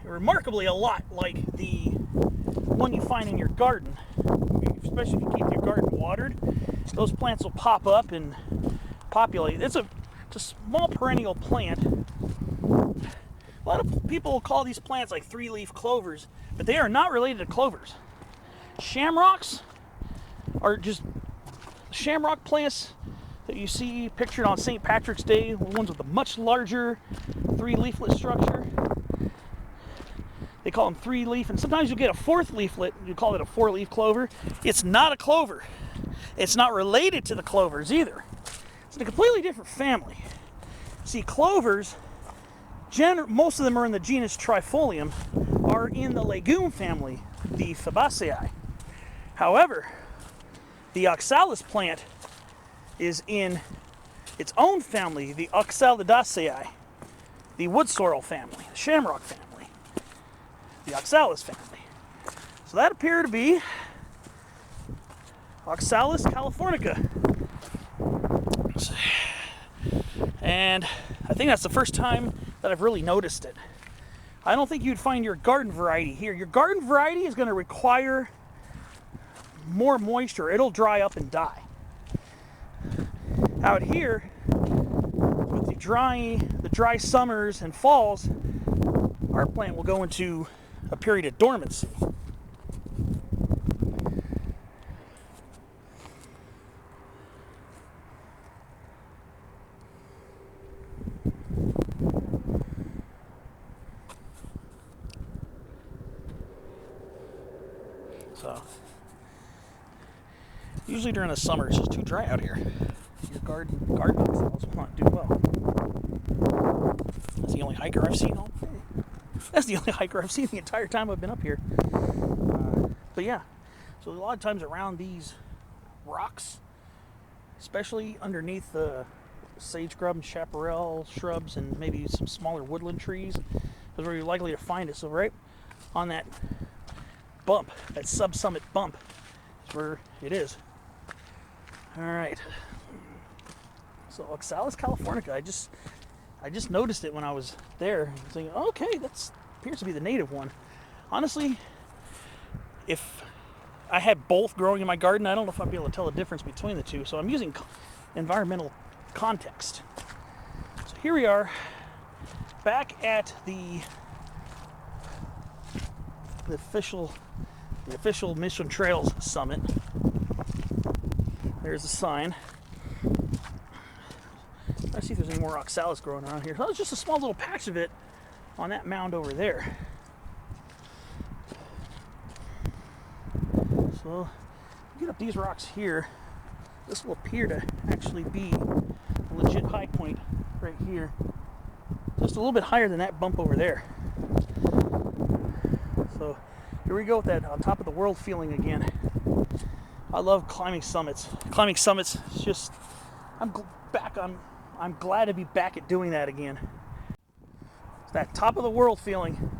remarkably a lot like the one you find in your garden. Especially if you keep your garden watered. Those plants will pop up and populate. It's a small perennial plant. A lot of people will call these plants like 3-leaf clovers, but they are not related to clovers. Shamrocks are just shamrock plants that you see pictured on St. Patrick's Day, the ones with a much larger 3-leaflet structure. They call them 3-leaf, and sometimes you'll get a 4th leaflet, you call it a 4-leaf clover. It's not a clover. It's not related to the clovers either. It's in a completely different family. See, clovers, most of them are in the genus Trifolium, are in the legume family, the Fabaceae. However, the oxalis plant is in its own family, the Oxalidaceae, the wood sorrel family, the shamrock family, the oxalis family. So that appeared to be Oxalis californica. And I think that's the first time that I've really noticed it. I don't think you'd find your garden variety here. Your garden variety is going to require more moisture. It'll dry up and die. Out here, with the dry summers and falls, our plant will go into a period of dormancy. So, usually during the summer, it's just too dry out here. Your garden oxalis will not do well. That's the only hiker I've seen all day. That's the only hiker I've seen the entire time I've been up here. But yeah, so a lot of times around these rocks, especially underneath the sage scrub and chaparral shrubs and maybe some smaller woodland trees is where you're likely to find it. So right on that bump, that sub-summit bump, is where it is. All right. So Oxalis californica, I just noticed it when I was there. I was thinking, okay, that appears to be the native one. Honestly, if I had both growing in my garden, I don't know if I'd be able to tell the difference between the two. So I'm using environmental context. So here we are, back at the official Mission Trails summit. There's a sign. Let's see if there's any more oxalis growing around here. So it's just a small little patch of it on that mound over there. So, get up these rocks here. This will appear to actually be a legit high point right here. Just a little bit higher than that bump over there. So, here we go with that on top of the world feeling again. I love climbing summits. Climbing summits, it's just, I'm glad to be back at doing that again. It's that top of the world feeling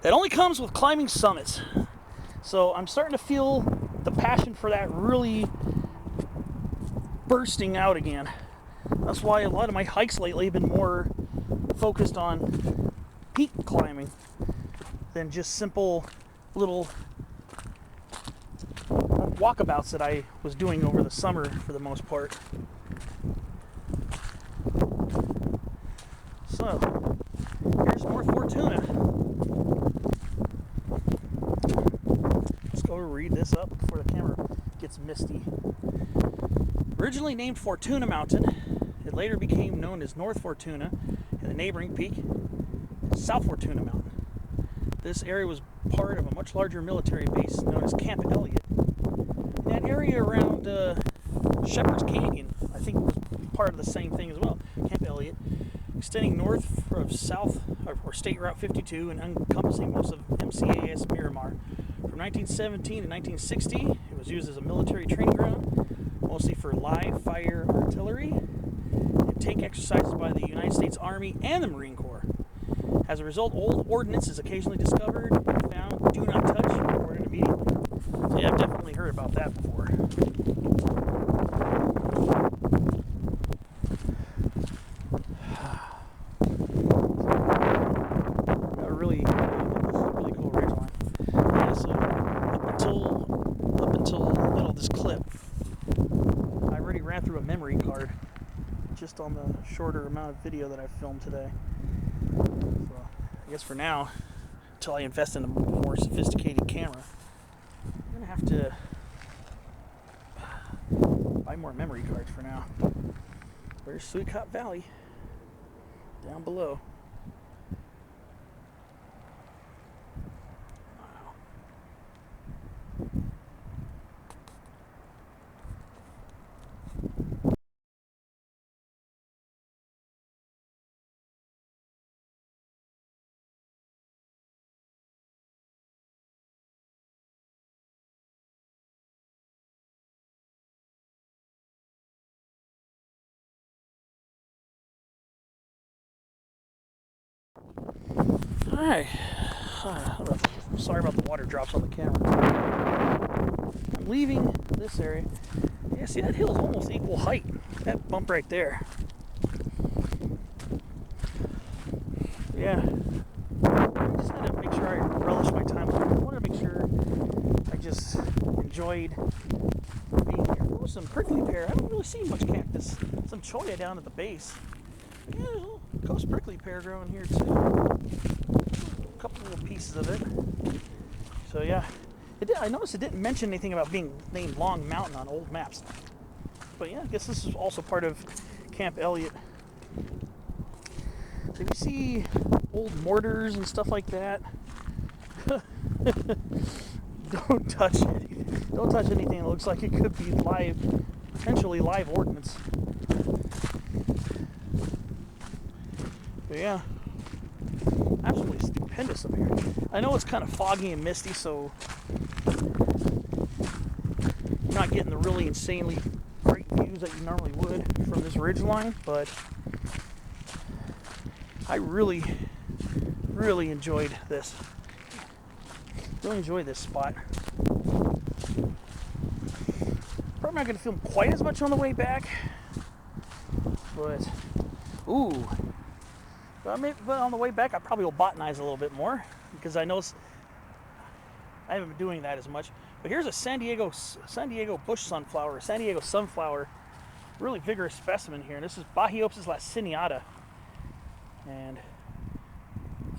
that only comes with climbing summits. So I'm starting to feel the passion for that really bursting out again. That's why a lot of my hikes lately have been more focused on peak climbing than just simple little walkabouts that I was doing over the summer for the most part. So, here's North Fortuna. Let's go read this up before the camera gets misty. Originally named Fortuna Mountain, it later became known as North Fortuna, and the neighboring peak, South Fortuna Mountain. This area was part of a much larger military base known as Camp Elliott. That area around Shepherd's Canyon, I think, was part of the same thing as well. Camp Elliott, extending north of South or State Route 52 and encompassing most of MCAS Miramar. From 1917 to 1960, it was used as a military training ground, mostly for live fire artillery and tank exercises by the United States Army and the Marine Corps. As a result, old ordnance is occasionally discovered and found do not touch or reported immediately. So yeah, I've definitely heard about that before. Got a really cool ridgeline. Yeah, so up until the middle of this clip, I already ran through a memory card just on the shorter amount of video that I've filmed today. So I guess for now, until I invest in a more sophisticated camera, I'm gonna have to buy more memory cards for now. There's Sweet Cop Valley down below. Alright, sorry about the water drops on the camera. I'm leaving this area. Yeah, see, that hill's almost equal height. That bump right there. Yeah, I just had to make sure I relish my time. I wanted to make sure I just enjoyed being here. There was some prickly pear. I haven't really seen much cactus. Some cholla down at the base. But yeah, there's a little coast prickly pear growing here too. A couple little pieces of it. So yeah, I noticed it didn't mention anything about being named Long Mountain on old maps. But yeah, I guess this is also part of Camp Elliott. So if you see old mortars and stuff like that, don't touch it. Don't touch anything that looks like it could be potentially live ordnance. But yeah, absolutely stupendous up here. I know it's kind of foggy and misty, so I'm not getting the really insanely great views that you normally would from this ridgeline, but I really enjoyed this. Really enjoyed this spot. Probably not going to film quite as much on the way back, but but on the way back I probably will botanize a little bit more, because I know I haven't been doing that as much. But here's a San Diego bush sunflower, San Diego sunflower, really vigorous specimen here. And this is Bahiopsis laciniata, and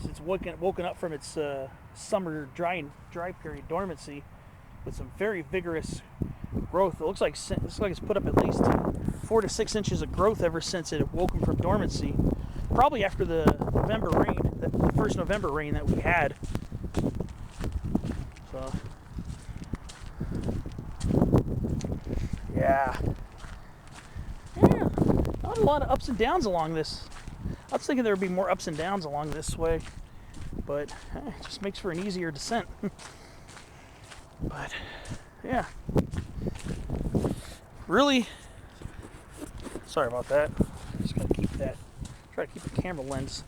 it's woken up from its summer dry period dormancy with some very vigorous growth. It looks like it's put up at least 4 to 6 inches of growth ever since it woke from dormancy. Probably after the first November rain that we had. So, yeah, not a lot of ups and downs along this. I was thinking there would be more ups and downs along this way, but it just makes for an easier descent. But yeah, really, sorry about that. Just gotta try to keep the camera lens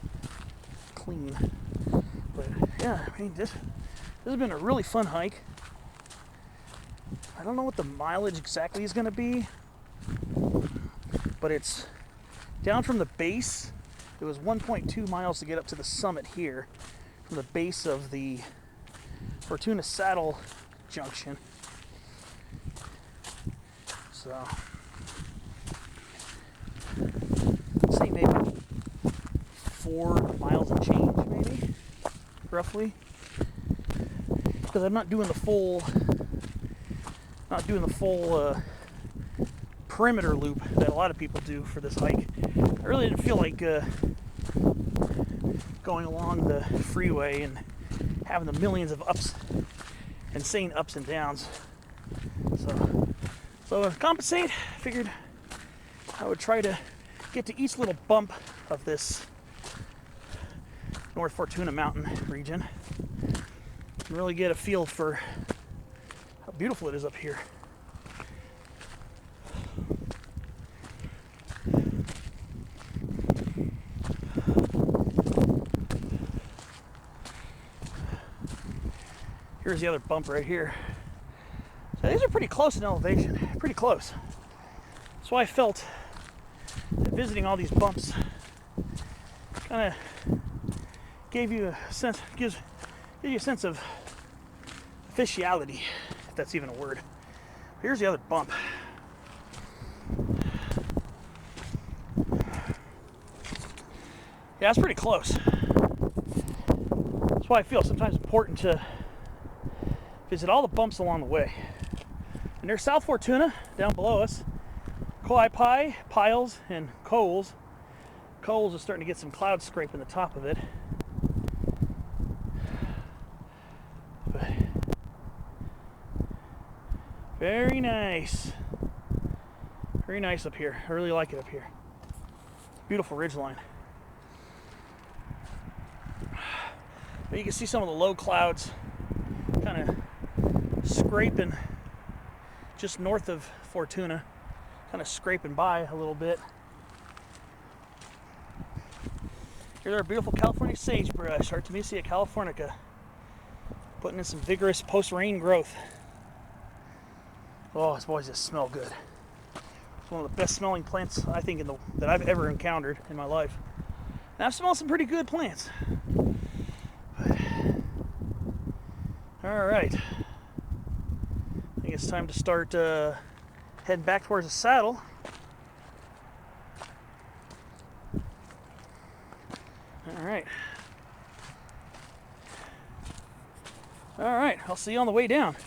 clean. But yeah, I mean, this has been a really fun hike. I don't know what the mileage exactly is going to be, but it's down from the base. It was 1.2 miles to get up to the summit here, from the base of the Fortuna Saddle Junction. So, let's say maybe 4 miles and change, maybe, roughly. Because I'm not doing the full perimeter loop that a lot of people do for this hike. I really didn't feel like going along the freeway and having the millions of insane ups and downs. So to compensate, I figured I would try to get to each little bump of this North Fortuna mountain region and really get a feel for how beautiful it is up here. Here's the other bump right here. So these are pretty close in elevation, pretty close. That's why I felt that visiting all these bumps kind of gives you a sense of officiality, if that's even a word. Here's the other bump. Yeah, it's pretty close. That's why I feel sometimes important to visit all the bumps along the way. And there's South Fortuna down below us. Kauai, Powell's, and Coles. Coles is starting to get some cloud scraping the top of it. But very nice. Very nice up here. I really like it up here. Beautiful ridgeline. But you can see some of the low clouds kind of scraping just north of Fortuna, kind of scraping by a little bit. Here's our beautiful California sagebrush, Artemisia californica, putting in some vigorous post-rain growth. Oh, these boys just smell good. It's one of the best smelling plants I think that I've ever encountered in my life. And I've smelled some pretty good plants. All right, I think it's time to start heading back towards the saddle. All right, I'll see you on the way down.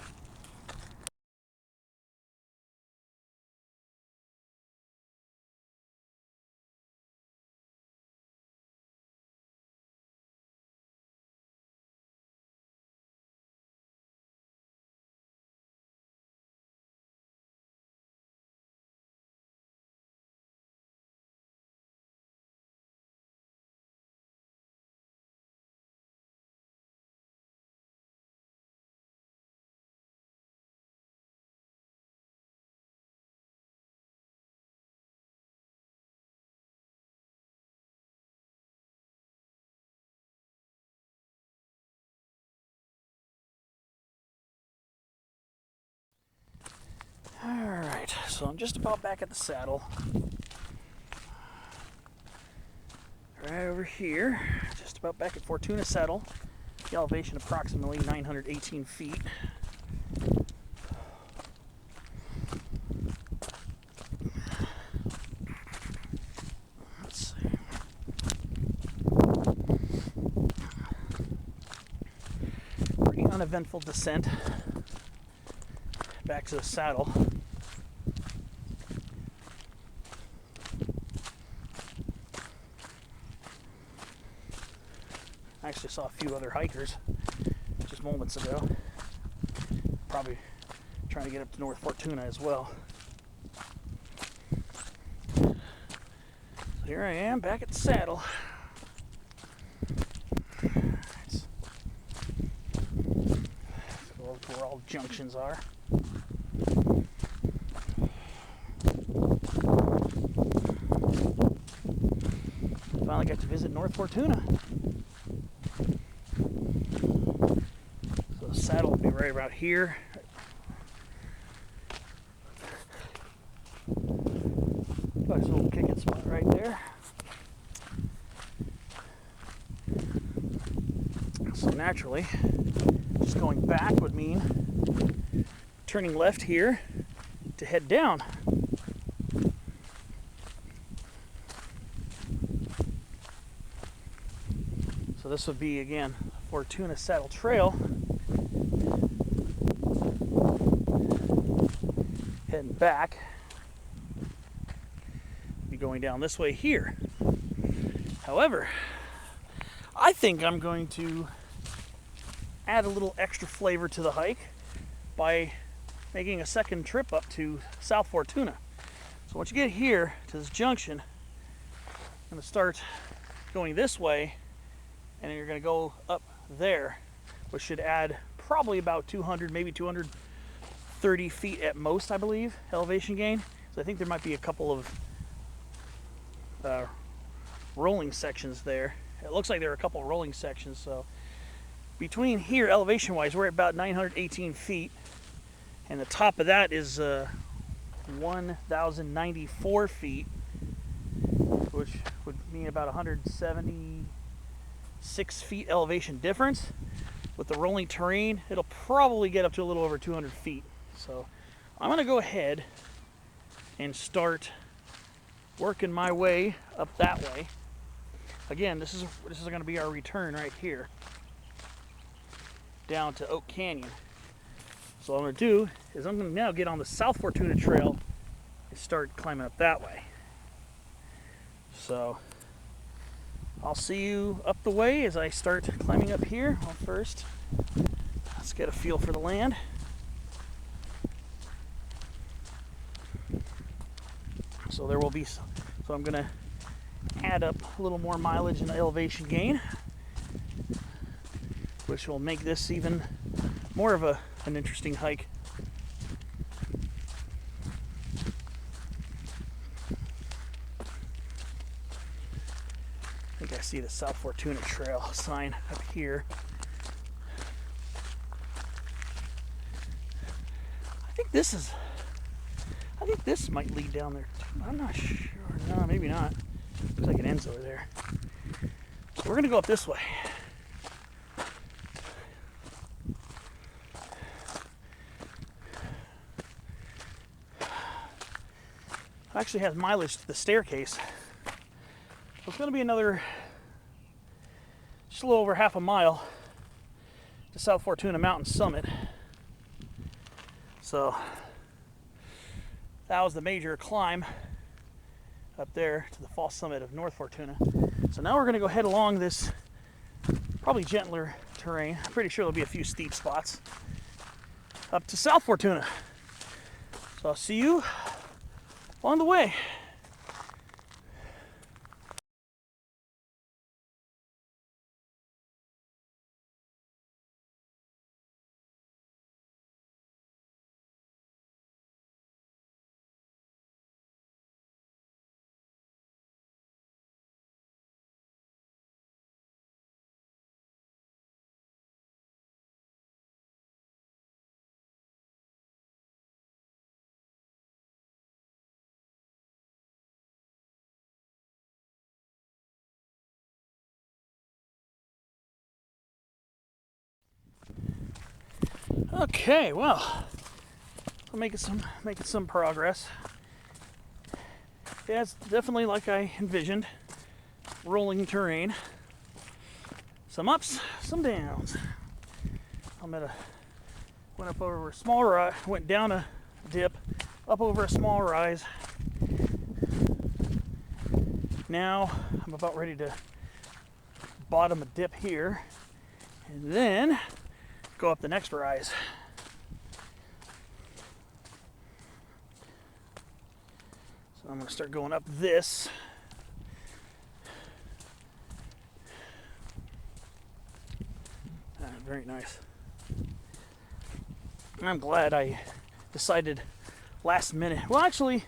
Alright, so I'm just about back at the saddle. Right over here, just about back at Fortuna Saddle. The elevation approximately 918 feet. Let's see. Pretty uneventful descent back to the saddle. I actually saw a few other hikers just moments ago. Probably trying to get up to North Fortuna as well. So here I am back at the saddle. Let's go over to where all the junctions are. Finally got to visit North Fortuna. So the saddle will be right about here. Nice little kicking spot right there. So naturally, just going back would mean turning left here to head down. So this would be, again, Fortuna Saddle Trail. Heading back. Be going down this way here. However, I think I'm going to add a little extra flavor to the hike by making a second trip up to South Fortuna. So once you get here to this junction, I'm going to start going this way, and then you're going to go up there, which should add probably about 200, maybe 230 feet at most, I believe, elevation gain. So I think there might be a couple of rolling sections there. It looks like there are a couple of rolling sections. So between here, elevation-wise, we're at about 918 feet, and the top of that is 1,094 feet, which would mean about 176 feet elevation difference. With the rolling terrain, it'll probably get up to a little over 200 feet. So I'm going to go ahead and start working my way up that way. Again, this is going to be our return right here down to Oak Canyon. So what I'm going to do is I'm going to now get on the South Fortuna Trail and start climbing up that way. So I'll see you up the way as I start climbing up here. Well, first, let's get a feel for the land. So there will be, so I'm going to add up a little more mileage and elevation gain, which will make this even more of an interesting hike. I think I see the South Fortuna Trail sign up here. I think this might lead down there too. I'm not sure. No, maybe not. Looks like it ends over there. So we're gonna go up this way. Actually has mileage to the staircase. So it's going to be another, just a little over half a mile to South Fortuna Mountain Summit. So that was the major climb up there to the false summit of North Fortuna. So now we're going to go head along this probably gentler terrain. I'm pretty sure there'll be a few steep spots up to South Fortuna. So I'll see you on the way. Okay, well, I'm making some progress. Yeah, it's definitely like I envisioned. Rolling terrain. Some ups, some downs. Went up over a small rise, went down a dip, up over a small rise. Now I'm about ready to bottom a dip here, and then go up the next rise. So I'm going to start going up this. Very nice. I'm glad I decided last minute. Well, actually,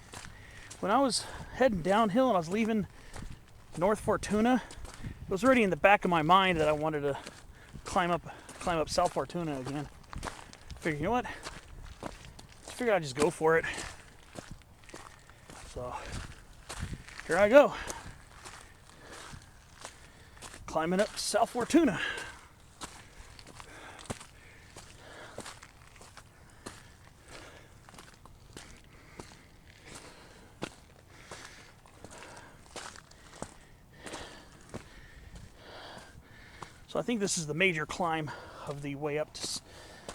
when I was heading downhill and I was leaving North Fortuna, it was already in the back of my mind that I wanted to climb up South Fortuna again. Figured, you know what? I figured I'd just go for it. So here I go, climbing up South Fortuna. So I think this is the major climb of the way up to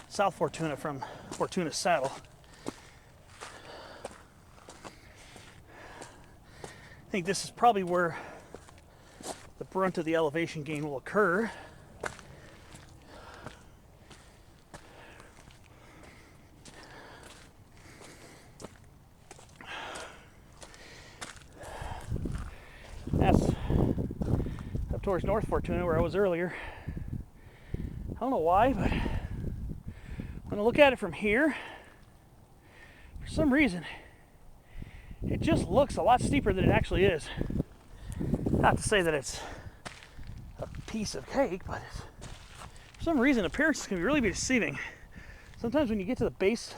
South Fortuna from Fortuna Saddle. I think this is probably where the brunt of the elevation gain will occur. That's up towards North Fortuna where I was earlier. I don't know why, but when I look at it from here, for some reason, it just looks a lot steeper than it actually is. Not to say that it's a piece of cake, but for some reason, appearances can really be deceiving. Sometimes when you get to the base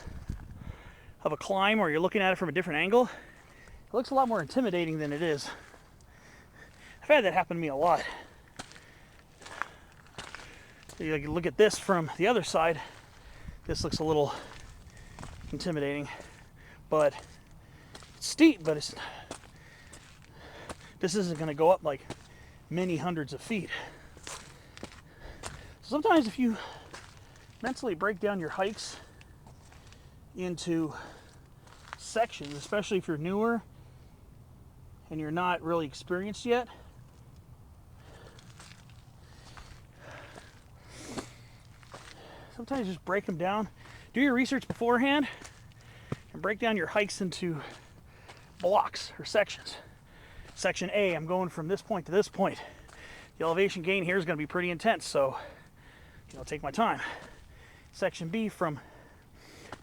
of a climb or you're looking at it from a different angle, it looks a lot more intimidating than it is. I've had that happen to me a lot. You look at this from the other side, this looks a little intimidating, but it's steep, but this isn't going to go up like many hundreds of feet. Sometimes if you mentally break down your hikes into sections, especially if you're newer and you're not really experienced yet, sometimes just break them down. Do your research beforehand and break down your hikes into blocks or sections. Section A, I'm going from this point to this point. The elevation gain here is going to be pretty intense, so take my time. Section B, from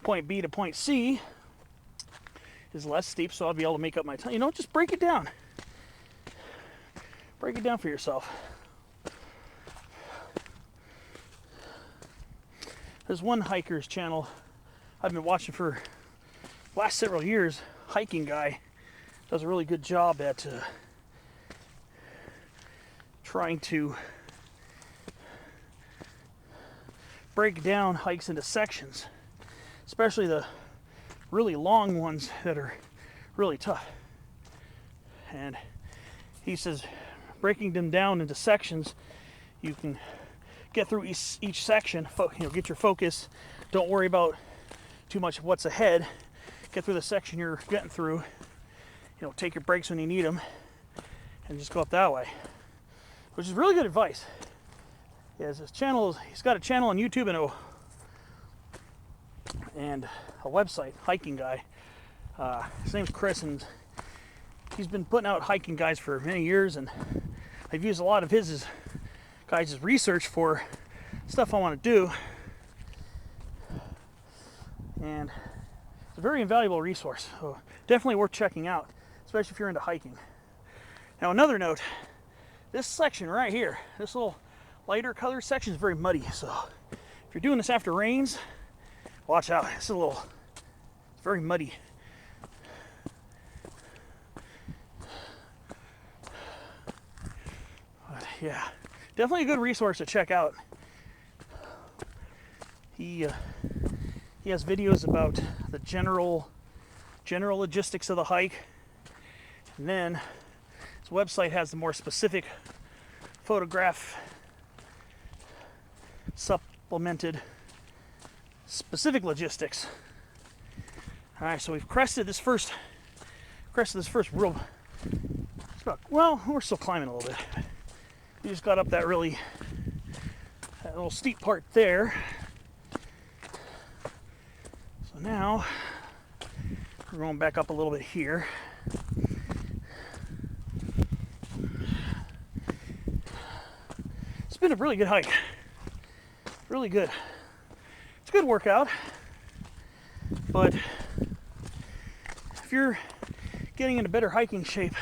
point B to point C, is less steep, so I'll be able to make up my time. Just break it down. Break it down for yourself. There's one hiker's channel I've been watching for the last several years. Hiking guy does a really good job at trying to break down hikes into sections, especially the really long ones that are really tough. And he says breaking them down into sections, you can get through each section, get your focus, don't worry about too much of what's ahead, get through the section you're getting through, take your breaks when you need them, and just go up that way, which is really good advice. He's got a channel on YouTube and a website, hiking guy. His name's Chris, and he's been putting out hiking guides for many years, and I've used a lot of his guides' research for stuff I want to do, and it's a very invaluable resource, so definitely worth checking out, especially if you're into hiking. Now, another note, this section right here, this little lighter color section is very muddy, so if you're doing this after rains, watch out. It's very muddy. But yeah, definitely a good resource to check out. He He has videos about the general logistics of the hike, and then his website has the more specific photograph supplemented specific logistics. All right, so we've crested this first real. Well, we're still climbing a little bit. We just got up that little steep part there. So now we're going back up a little bit here. It's been a really good hike. Really good. It's a good workout, but if you're getting into better hiking shape,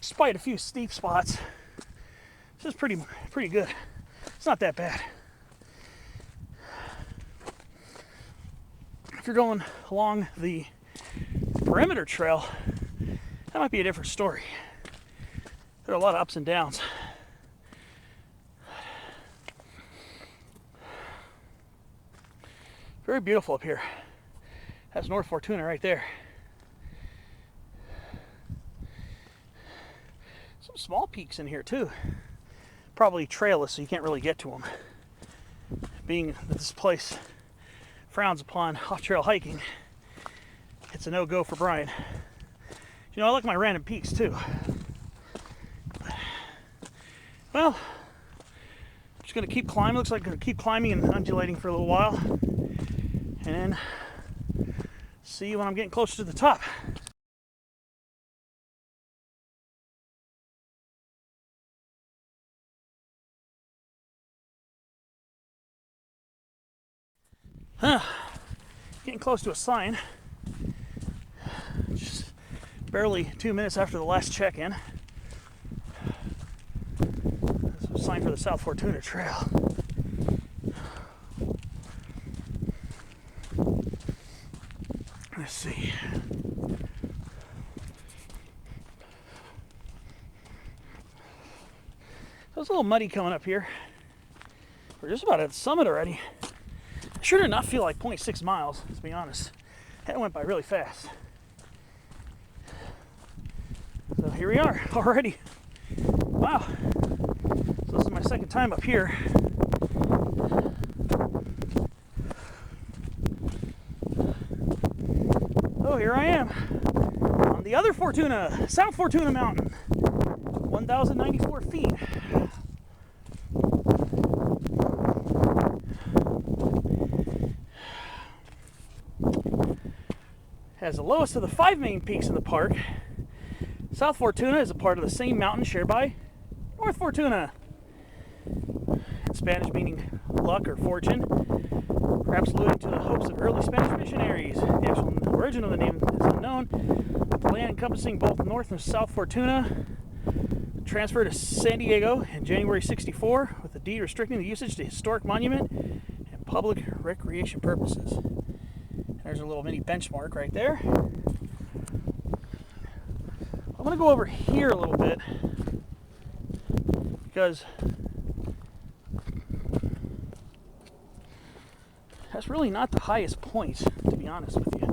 despite a few steep spots, this is pretty good. It's not that bad. If you're going along the perimeter trail, that might be a different story. There are a lot of ups and downs. Very beautiful up here. That's North Fortuna right there. Some small peaks in here too. Probably trailless, so you can't really get to them. Being that this place frowns upon off-trail hiking, it's a no-go for Brian. You know, I like my random peaks too. Well, just gonna keep climbing. Looks like I'm gonna keep climbing and undulating for a little while, and then see you when I'm getting closer to the top. Getting close to a sign. Just barely 2 minutes after the last check-in. There's a sign for the South Fortuna Trail. Let's see. So it's a little muddy coming up here. We're just about at the summit already. I sure did not feel like 0.6 miles, to be honest. That went by really fast. So here we are already. Wow. So this is my second time up here. Oh, here I am on the other Fortuna, South Fortuna Mountain, 1,094 feet. As the lowest of the 5 main peaks in the park, South Fortuna is a part of the same mountain shared by North Fortuna. In Spanish meaning luck or fortune, perhaps alluding to the hopes of early Spanish missionaries. The actual origin of the name is unknown. The land encompassing both North and South Fortuna transferred to San Diego in January '64 with a deed restricting the usage to historic monument and public recreation purposes. There's a little mini benchmark right there. I'm going to go over here a little bit because that's really not the highest point, to be honest with you.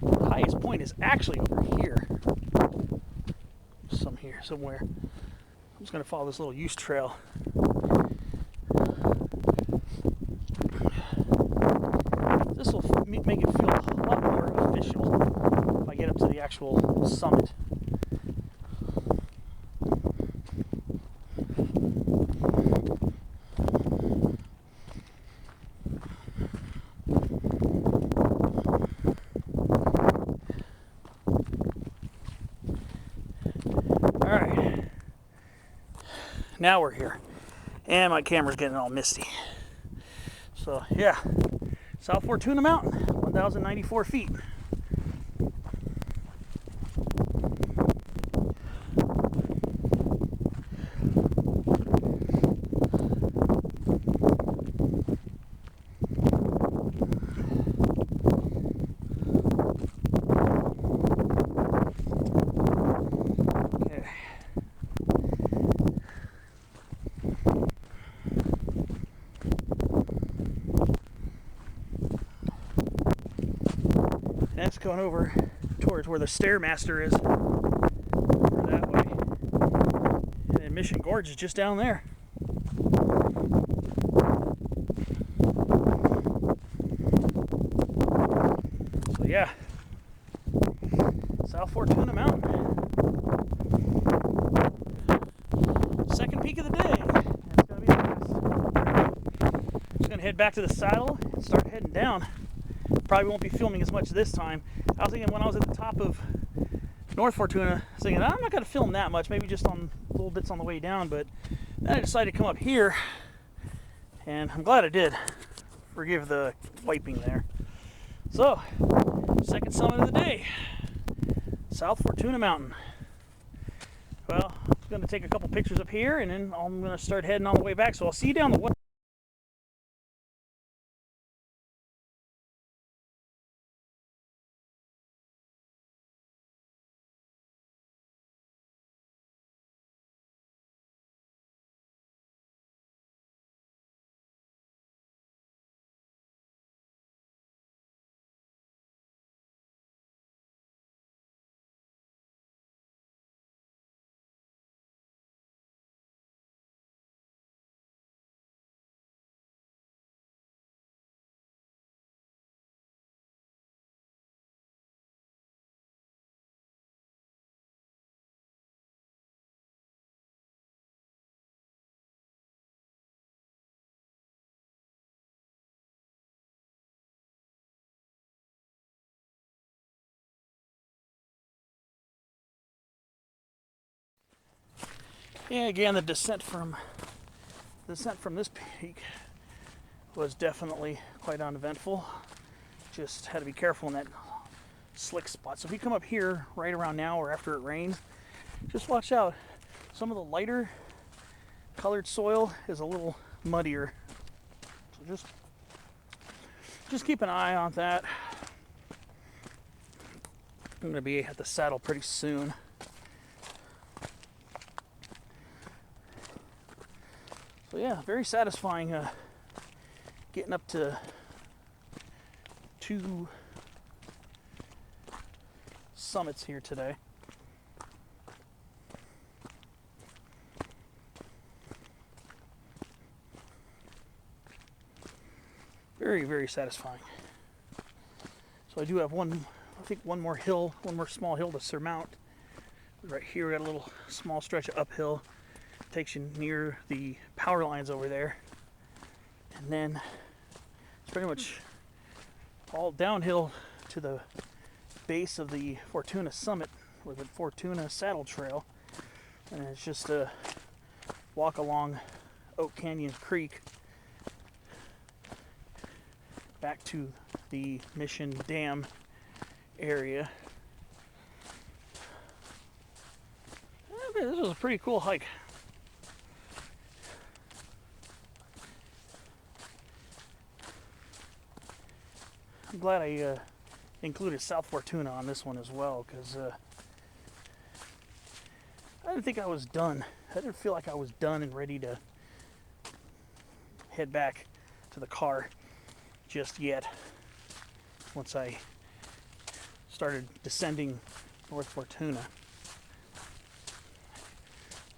The highest point is actually over here. Somewhere. I'm just going to follow this little use trail. This will make it feel a lot more official if I get up to the actual summit. Alright, now we're here, and my camera's getting all misty. So yeah, South Fortuna Mountain, 1,094 feet. going over towards where the Stairmaster is, over that way. And then Mission Gorge is just down there. So yeah, South Fortuna Mountain. Second peak of the day, and it's going to be the best. Just going to head back to the saddle and start heading down. Probably won't be filming as much this time. I was thinking when I was at the top of North Fortuna, I was thinking I'm not going to film that much, maybe just on little bits on the way down, but then I decided to come up here, and I'm glad I did. Forgive the wiping there. So, second summit of the day, South Fortuna Mountain. Well, I'm going to take a couple pictures up here, and then I'm going to start heading on the way back, so I'll see you down the way. Yeah, again, the descent from this peak was definitely quite uneventful. Just had to be careful in that slick spot. So if you come up here right around now or after it rains, just watch out. Some of the lighter colored soil is a little muddier. So just keep an eye on that. I'm going to be at the saddle pretty soon. So yeah, very satisfying getting up to 2 summits here today. Very, very satisfying. So I do have one more small hill to surmount. Right here we got a little small stretch of uphill. Takes you near the power lines over there, and then it's pretty much all downhill to the base of the Fortuna summit, or the Fortuna Saddle Trail, and it's just a walk along Oak Canyon Creek back to the Mission Dam area. This was a pretty cool hike. I'm glad I included South Fortuna on this one as well, because I didn't think I was done. I didn't feel like I was done and ready to head back to the car just yet. Once I started descending North Fortuna.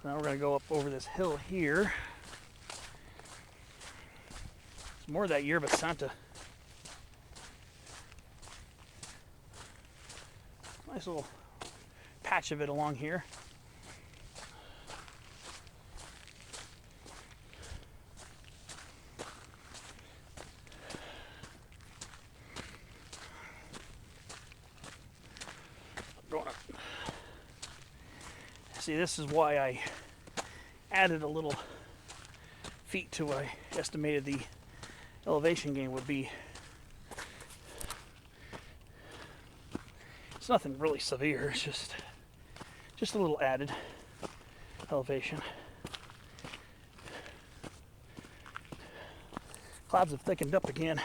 Now we're going to go up over this hill here. It's more of that Yerba Santa. Nice little patch of it along here. Going up. See, this is why I added a little feet to what I estimated the elevation gain would be. It's nothing really severe, it's just a little added elevation. Clouds have thickened up again.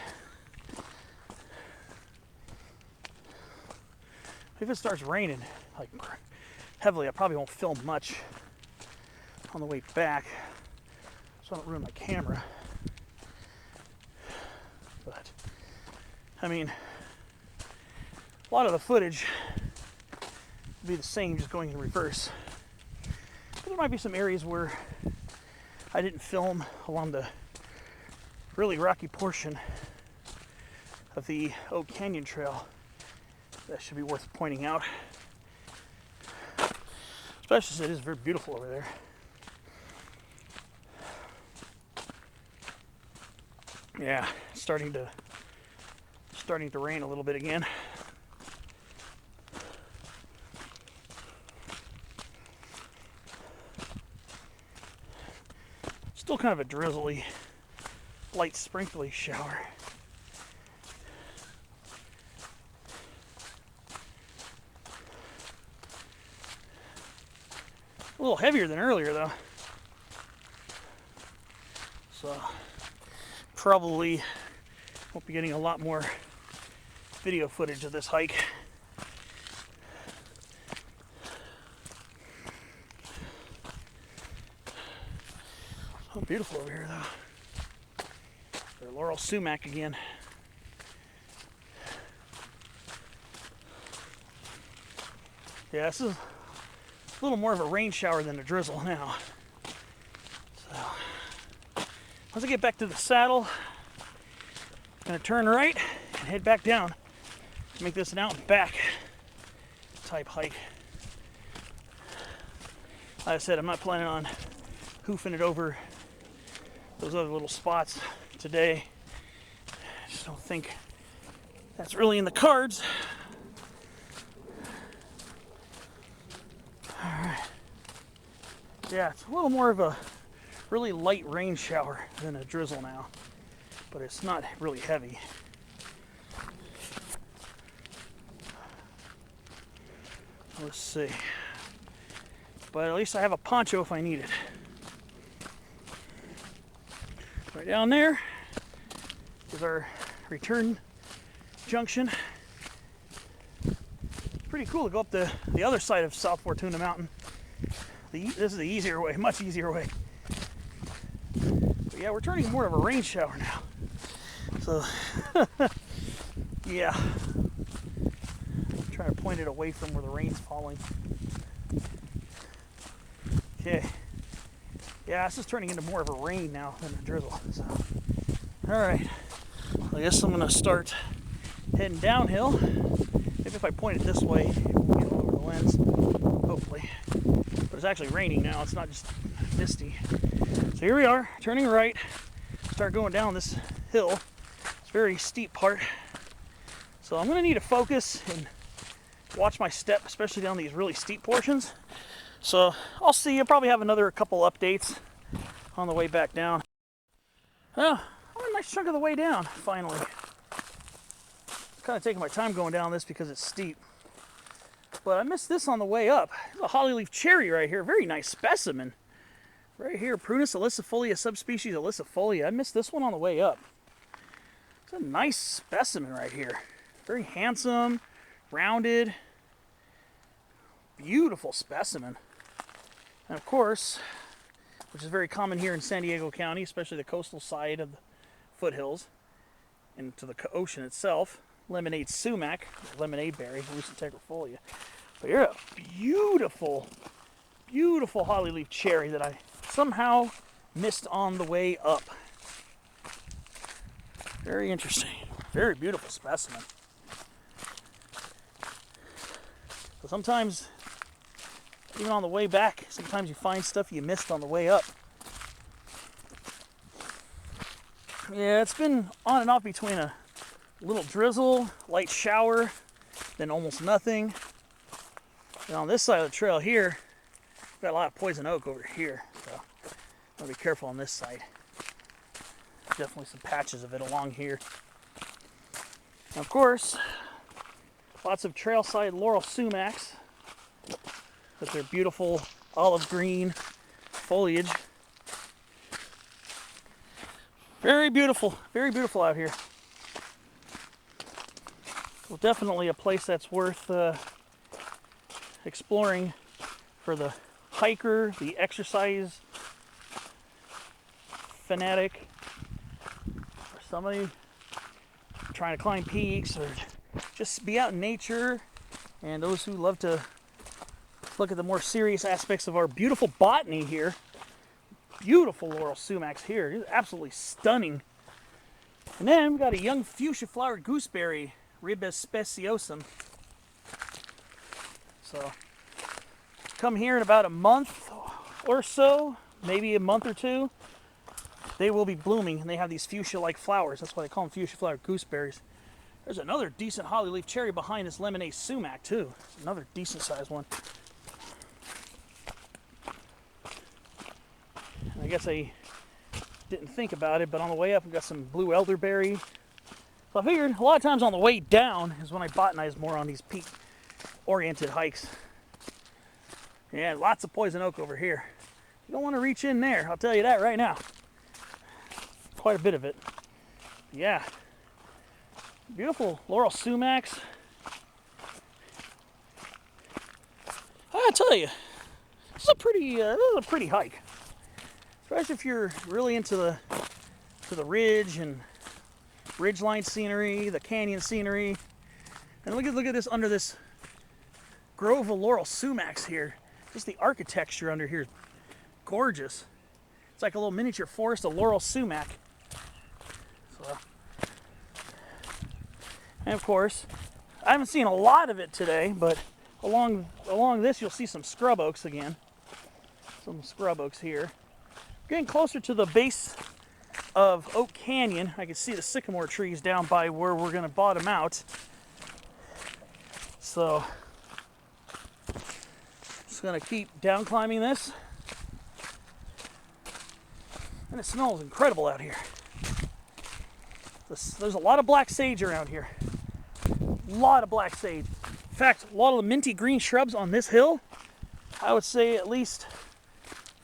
If it starts raining like heavily, I probably won't film much on the way back, so I don't ruin my camera. But I mean, a lot of the footage will be the same, just going in reverse. But there might be some areas where I didn't film along the really rocky portion of the Oak Canyon Trail that should be worth pointing out. Especially since it is very beautiful over there. Yeah, starting to rain a little bit again. Still kind of a drizzly, light sprinkly shower. A little heavier than earlier though. So probably won't be getting a lot more video footage of this hike. So beautiful over here though. There's laurel sumac again. Yeah, this is a little more of a rain shower than a drizzle now. So once I get back to the saddle, I'm gonna turn right and head back down to make this an out and back type hike. Like I said, I'm not planning on hoofing it over those other little spots today. I just don't think that's really in the cards. Alright. Yeah, it's a little more of a really light rain shower than a drizzle now, but it's not really heavy. Let's see. But at least I have a poncho if I need it. Right down there is our return junction. It's pretty cool to go up the other side of South Fortuna Mountain. This is the easier way, much easier way. But yeah, we're turning more of a rain shower now. So, yeah. I'm trying to point it away from where the rain's falling. Okay. Yeah, this is turning into more of a rain now than a drizzle. So, all right. I guess I'm gonna start heading downhill. Maybe if I point it this way, it won't get all over the lens. Hopefully. But it's actually raining now. It's not just misty. So here we are, turning right. Start going down this hill. It's a very steep part. So I'm gonna need to focus and watch my step, especially down these really steep portions. So I'll see. I'll probably have another couple updates on the way back down. Oh, I'm a nice chunk of the way down, finally. Kind of taking my time going down this because it's steep. But I missed this on the way up. There's a hollyleaf cherry right here. Very nice specimen. Right here, Prunus ilicifolia, subspecies ilicifolia. I missed this one on the way up. It's a nice specimen right here. Very handsome, rounded, beautiful specimen. And of course, which is very common here in San Diego County, especially the coastal side of the foothills and to the ocean itself, lemonade sumac, lemonade berry, lucitegrifolia. But you're a beautiful, beautiful hollyleaf cherry that I somehow missed on the way up. Very interesting. Very beautiful specimen. So sometimes, even on the way back, sometimes you find stuff you missed on the way up. Yeah, it's been on and off between a little drizzle, light shower, then almost nothing. And on this side of the trail here, we've got a lot of poison oak over here, so I'll be careful on this side. Definitely some patches of it along here. And of course, lots of trailside laurel sumacs with their beautiful olive green foliage. Very beautiful out here. Well, definitely a place that's worth exploring for the hiker, the exercise fanatic, or somebody trying to climb peaks or just be out in nature, and those who love to look at the more serious aspects of our beautiful botany here. Beautiful laurel sumacs here. It's absolutely stunning. And then we've got a young fuchsia flowered gooseberry, Ribes speciosum. So come here in about a month or so, maybe a month or two, they will be blooming, and they have these fuchsia-like flowers. That's why they call them fuchsia flowered gooseberries. There's another decent hollyleaf cherry behind this lemonade sumac too. Another decent sized one. And I guess I didn't think about it, but on the way up we've got some blue elderberry. So I figured a lot of times on the way down is when I botanize more on these peak-oriented hikes. Yeah, lots of poison oak over here. You don't want to reach in there, I'll tell you that right now. Quite a bit of it. Yeah. Beautiful laurel sumacs. I tell you, this is a pretty hike. Especially if you're really into the ridge and ridgeline scenery, the canyon scenery. And look at this under this grove of laurel sumacs here. Just the architecture under here is gorgeous. It's like a little miniature forest of laurel sumac. So, and of course, I haven't seen a lot of it today, but along this you'll see some scrub oaks again. Some scrub oaks here. Getting closer to the base of Oak Canyon, I can see the sycamore trees down by where we're going to bottom out. So, just going to keep down climbing this. And it smells incredible out here. There's a lot of black sage around here. A lot of black sage. In fact, a lot of the minty green shrubs on this hill, I would say at least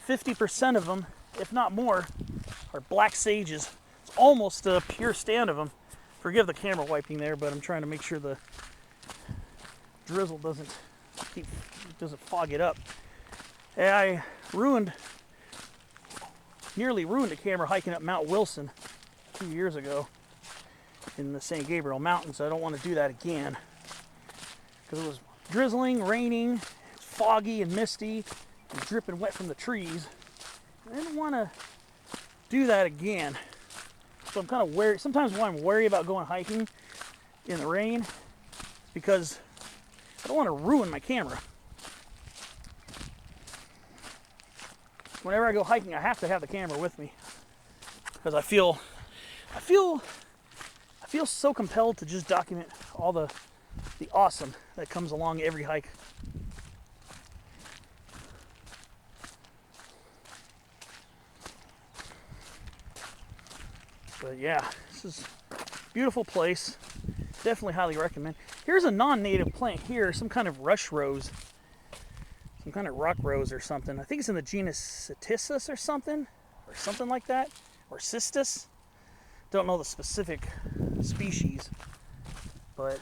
50% of them, if not more, are black sages. It's almost a pure stand of them. Forgive the camera wiping there, but I'm trying to make sure the drizzle doesn't fog it up. And I nearly ruined the camera hiking up Mount Wilson 2 years ago in the St. Gabriel Mountains. I don't want to do that again because it was drizzling, raining, foggy and misty, and dripping wet from the trees. I didn't want to do that again. So I'm kind of wary. Sometimes when I'm wary about going hiking in the rain, because I don't want to ruin my camera. Whenever I go hiking, I have to have the camera with me because I feel so compelled to just document all the awesome that comes along every hike. But yeah, this is a beautiful place. Definitely highly recommend. Here's a non-native plant here, some kind of rush rose. Some kind of rock rose or something. I think it's in the genus Cytisus or something like that, or Cistus. Don't know the specific species, but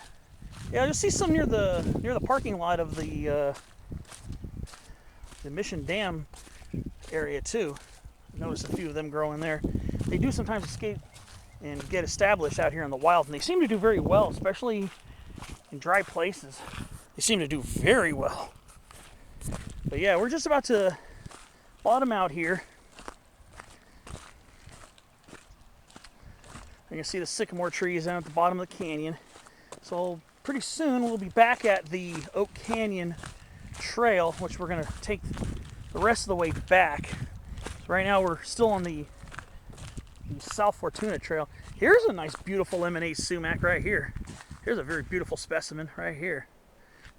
yeah, you'll see some near the parking lot of the Mission Dam area too. Notice a few of them growing there. They do sometimes escape and get established out here in the wild, and they seem to do very well, especially in dry places. They seem to do very well. But yeah, we're just about to bottom out here. You can see the sycamore trees down at the bottom of the canyon. So pretty soon we'll be back at the Oak Canyon Trail, which we're going to take the rest of the way back. So right now we're still on the South Fortuna Trail. Here's a nice beautiful lemonade sumac right here. Here's a very beautiful specimen right here.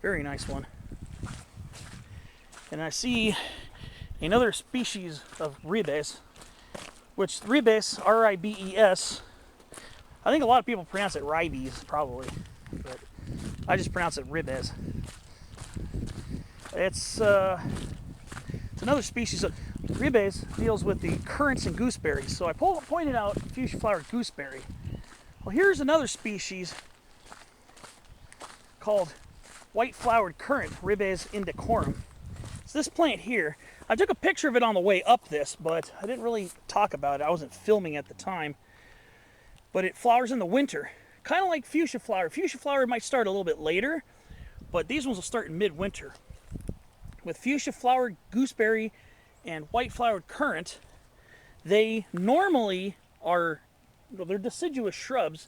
Very nice one. And I see another species of ribes, which ribes, R-I-B-E-S, I think a lot of people pronounce it ribes, probably, but I just pronounce it ribes. It's another species of ribes, deals with the currants and gooseberries. So I pointed out fuchsia flowered gooseberry. Well, here's another species called white flowered currant, Ribes indicorum. So this plant here, I took a picture of it on the way up this, but I didn't really talk about it. I wasn't filming at the time. But it flowers in the winter, Kind of like fuchsia flower. Fuchsia flower might start a little bit later, but these ones will start in midwinter. With fuchsia flowered gooseberry and white flowered currant, they normally are, well, they're deciduous shrubs.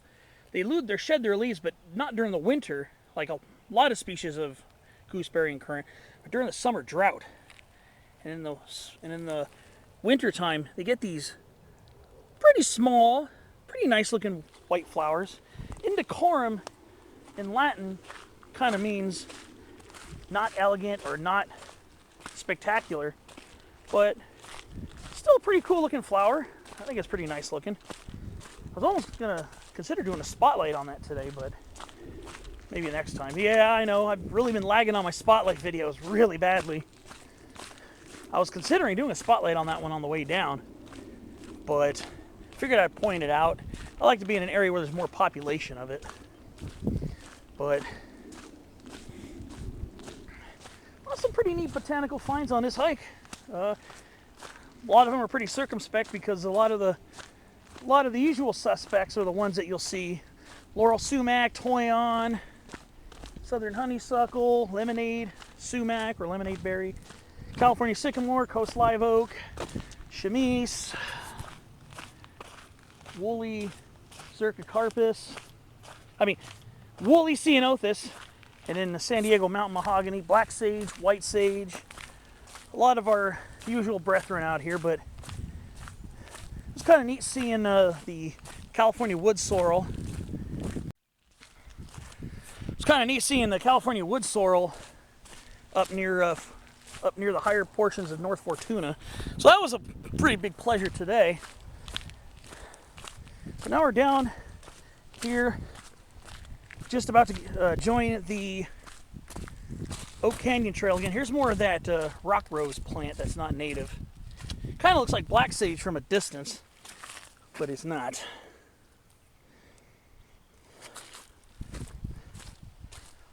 They shed their leaves, but not during the winter, like a lot of species of gooseberry and currant, but during the summer drought. And in the winter time, they get these pretty small, pretty nice looking white flowers. Indecorum in Latin kind of means not elegant or not spectacular, but still a pretty cool looking flower. I think it's pretty nice looking. I was almost gonna consider doing a spotlight on that today, but maybe next time. Yeah, I know, I've really been lagging on my spotlight videos really badly. I was considering doing a spotlight on that one on the way down, but figured I'd point it out. I like to be in an area where there's more population of it. But well, some pretty neat botanical finds on this hike. A lot of them are pretty circumspect because a lot of the usual suspects are the ones that you'll see: laurel sumac, toyon, southern honeysuckle, lemonade sumac or lemonade berry, California sycamore, coast live oak, chamise, woolly woolly ceanothus, and then the San Diego mountain mahogany, black sage, white sage. A lot of our usual brethren out here, but it's kind of neat seeing the California wood sorrel. It's kind of neat seeing the California wood sorrel up near the higher portions of North Fortuna. So that was a pretty big pleasure today. But now we're down here, just about to join the Oak Canyon Trail again. Here's more of that rock rose plant that's not native. Kind of looks like black sage from a distance, but it's not.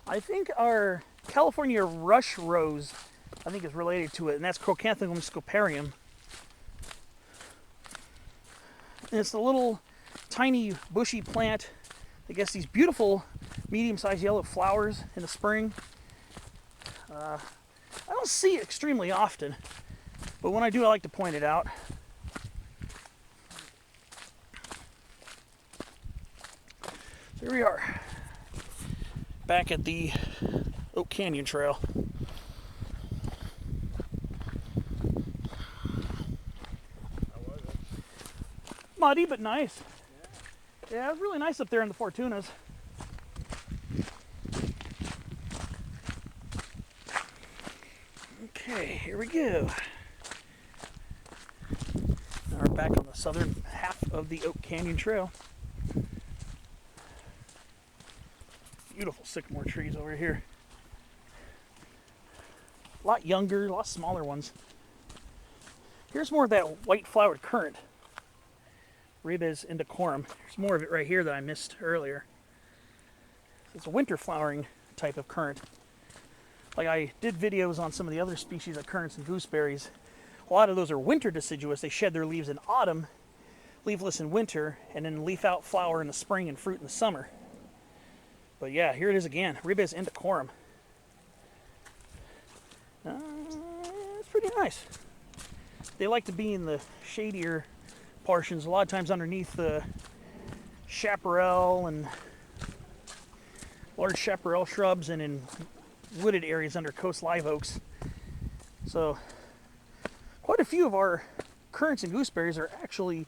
I think our California rush rose, I think, is related to it, and that's Crocanthemum scoparium. And it's a little tiny bushy plant that gets these beautiful medium-sized yellow flowers in the spring. I don't see it extremely often, but when I do, I like to point it out. So here we are, back at the Oak Canyon Trail. Muddy, but nice. Yeah, it was really nice up there in the Fortunas. Okay, here we go. Now we're back on the southern half of the Oak Canyon Trail. Beautiful sycamore trees over here. A lot younger, a lot smaller ones. Here's more of that white flowered currant. Ribes indecorum. There's more of it right here that I missed earlier. It's a winter flowering type of currant. Like I did videos on some of the other species of currants and gooseberries. A lot of those are winter deciduous. They shed their leaves in autumn, leafless in winter, and then leaf out flower in the spring and fruit in the summer. But yeah, here it is again, Ribes indecorum. It's pretty nice. They like to be in the shadier portions, a lot of times underneath the chaparral and large chaparral shrubs, and in wooded areas under coast live oaks. So quite a few of our currants and gooseberries are actually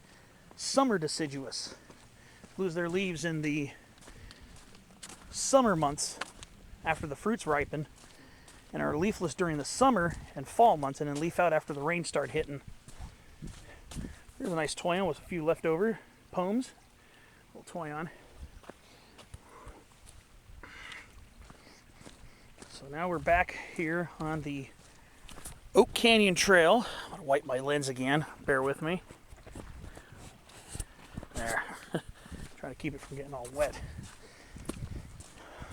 summer deciduous. Lose their leaves in the summer months after the fruits ripen, and are leafless during the summer and fall months, and then leaf out after the rain start hitting. Here's a nice toyon with a few leftover pomes. Little toyon. So now we're back here on the Oak Canyon Trail. I'm going to wipe my lens again. Bear with me. There. Trying to keep it from getting all wet.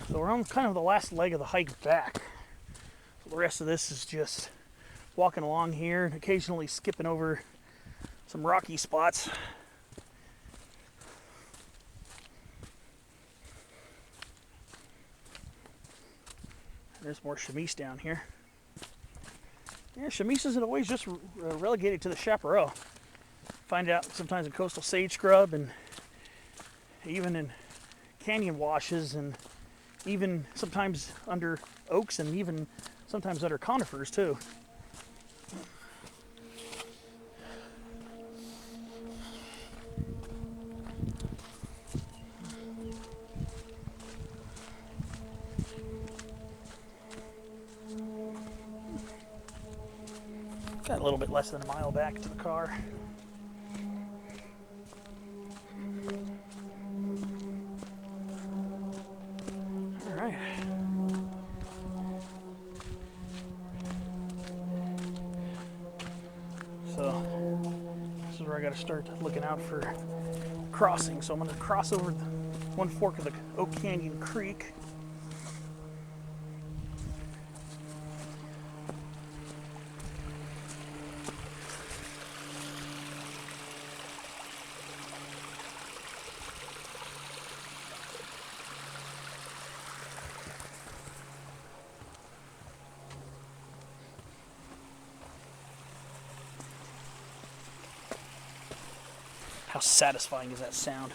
So we're on kind of the last leg of the hike back. So the rest of this is just walking along here and occasionally skipping over some rocky spots. There's more chamise down here. Yeah, chamise isn't always just relegated to the chaparral. Find it out sometimes in coastal sage scrub and even in canyon washes and even sometimes under oaks and even sometimes under conifers too. Got a little bit less than a mile back to the car. All right. So this is where I got to start looking out for crossing. So I'm going to cross over one fork of the Oak Canyon Creek. How satisfying is that sound?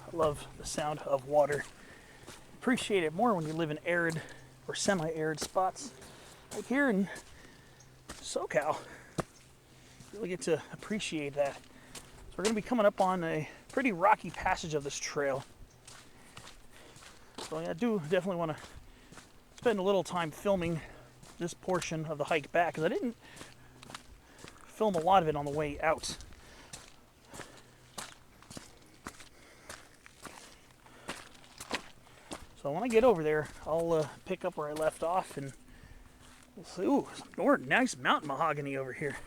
I love the sound of water. Appreciate it more when you live in arid or semi-arid spots. Like here in SoCal, really get to appreciate that. So we're going to be coming up on a pretty rocky passage of this trail. So I do definitely want to spend a little time filming this portion of the hike back, because I didn't film a lot of it on the way out. So when I get over there, I'll pick up where I left off, and we'll see. Ooh, some more nice mountain mahogany over here.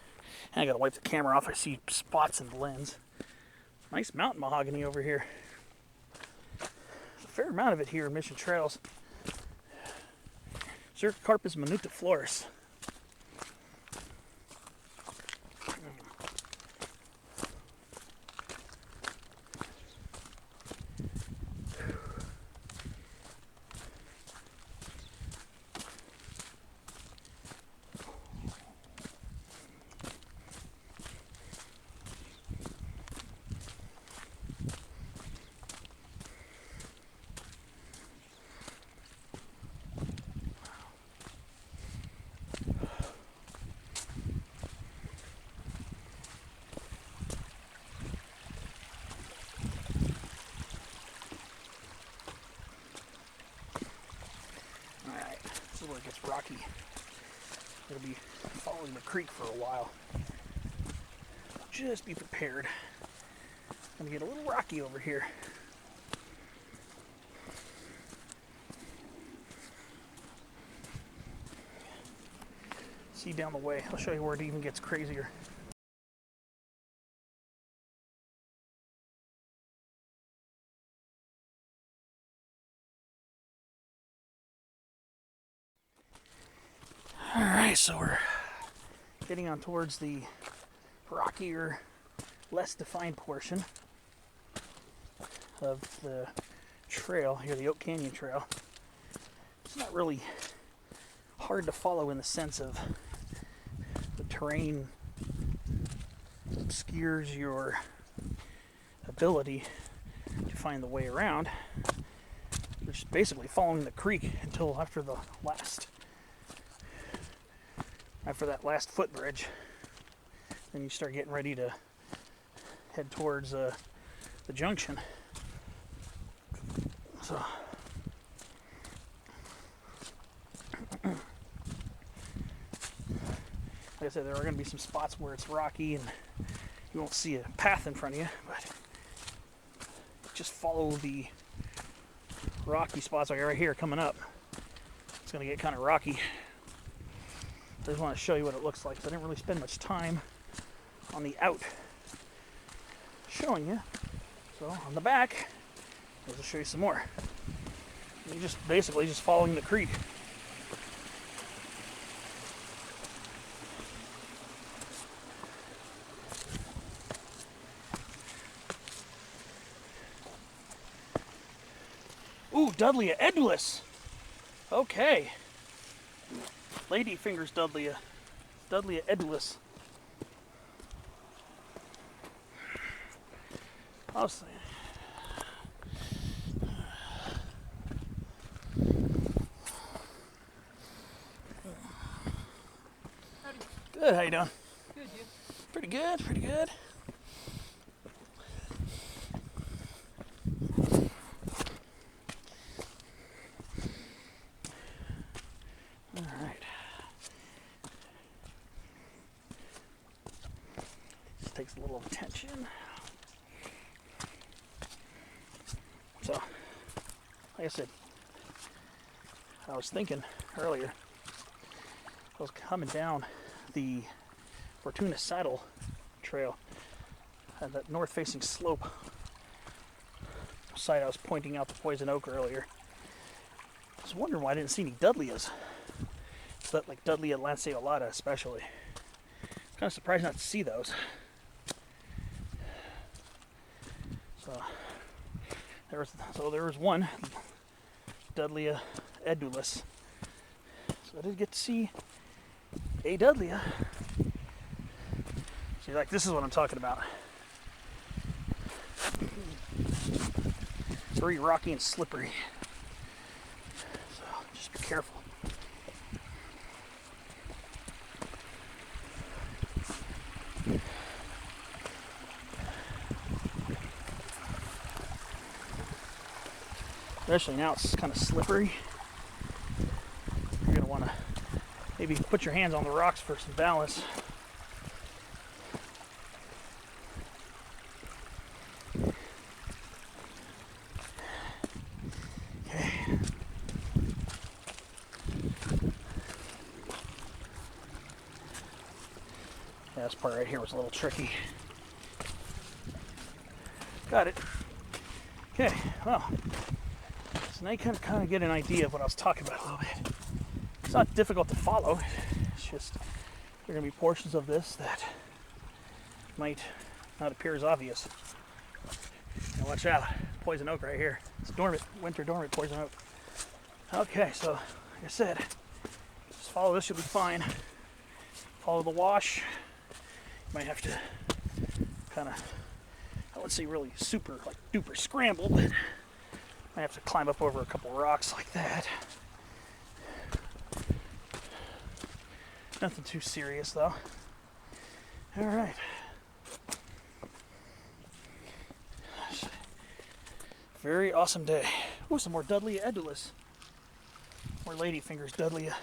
And I gotta wipe the camera off. I see spots in the lens. Nice mountain mahogany over here. There's a fair amount of it here in Mission Trails. Cercocarpus minutiflorus. Where it gets rocky. It'll be following the creek for a while. Just be prepared. It's gonna get a little rocky over here. See down the way. I'll show you where it even gets crazier. Alright, so we're getting on towards the rockier, less defined portion of the trail here, the Oak Canyon Trail. It's not really hard to follow in the sense of the terrain obscures your ability to find the way around. You're just basically following the creek until after that last footbridge. Then you start getting ready to head towards the junction. So like I said, there are going to be some spots where it's rocky and you won't see a path in front of you, but just follow the rocky spots like right here coming up. It's going to get kind of rocky. I just want to show you what it looks like. So I didn't really spend much time on the out showing you. So on the back, I'll show you some more. You're just basically just following the creek. Ooh, Dudleya edulis. Okay. Lady fingers Dudleya. Dudleya edulis. I'll see. Good, how you doing? Good, you? Pretty good, pretty good. All right. This takes a little attention. So, like I said, I was thinking earlier, I was coming down the Fortuna Saddle Trail and that north-facing slope site I was pointing out the poison oak earlier. I was wondering why I didn't see any Dudleyas. But like Dudleya lanceolata especially. Kind of surprised not to see those. So there was one Dudleya edulis. So I did get to see a Dudleya. See, like, this is what I'm talking about. Very rocky and slippery. So just be careful. Especially now it's kind of slippery. You're going to want to maybe put your hands on the rocks for some balance. Okay. Yeah, this part right here was a little tricky. Got it. Okay, well. So now you kind of get an idea of what I was talking about a little bit. It's not difficult to follow. It's just there are going to be portions of this that might not appear as obvious. Now watch out. Poison oak right here. It's dormant, winter dormant poison oak. Okay, so like I said, just follow this, you'll be fine. Follow the wash. You might have to kind of, I wouldn't say really super like duper scramble, but I have to climb up over a couple rocks like that. Nothing too serious though. All right. Very awesome day. Ooh, some more Dudleya edulis. More ladyfingers Dudleya.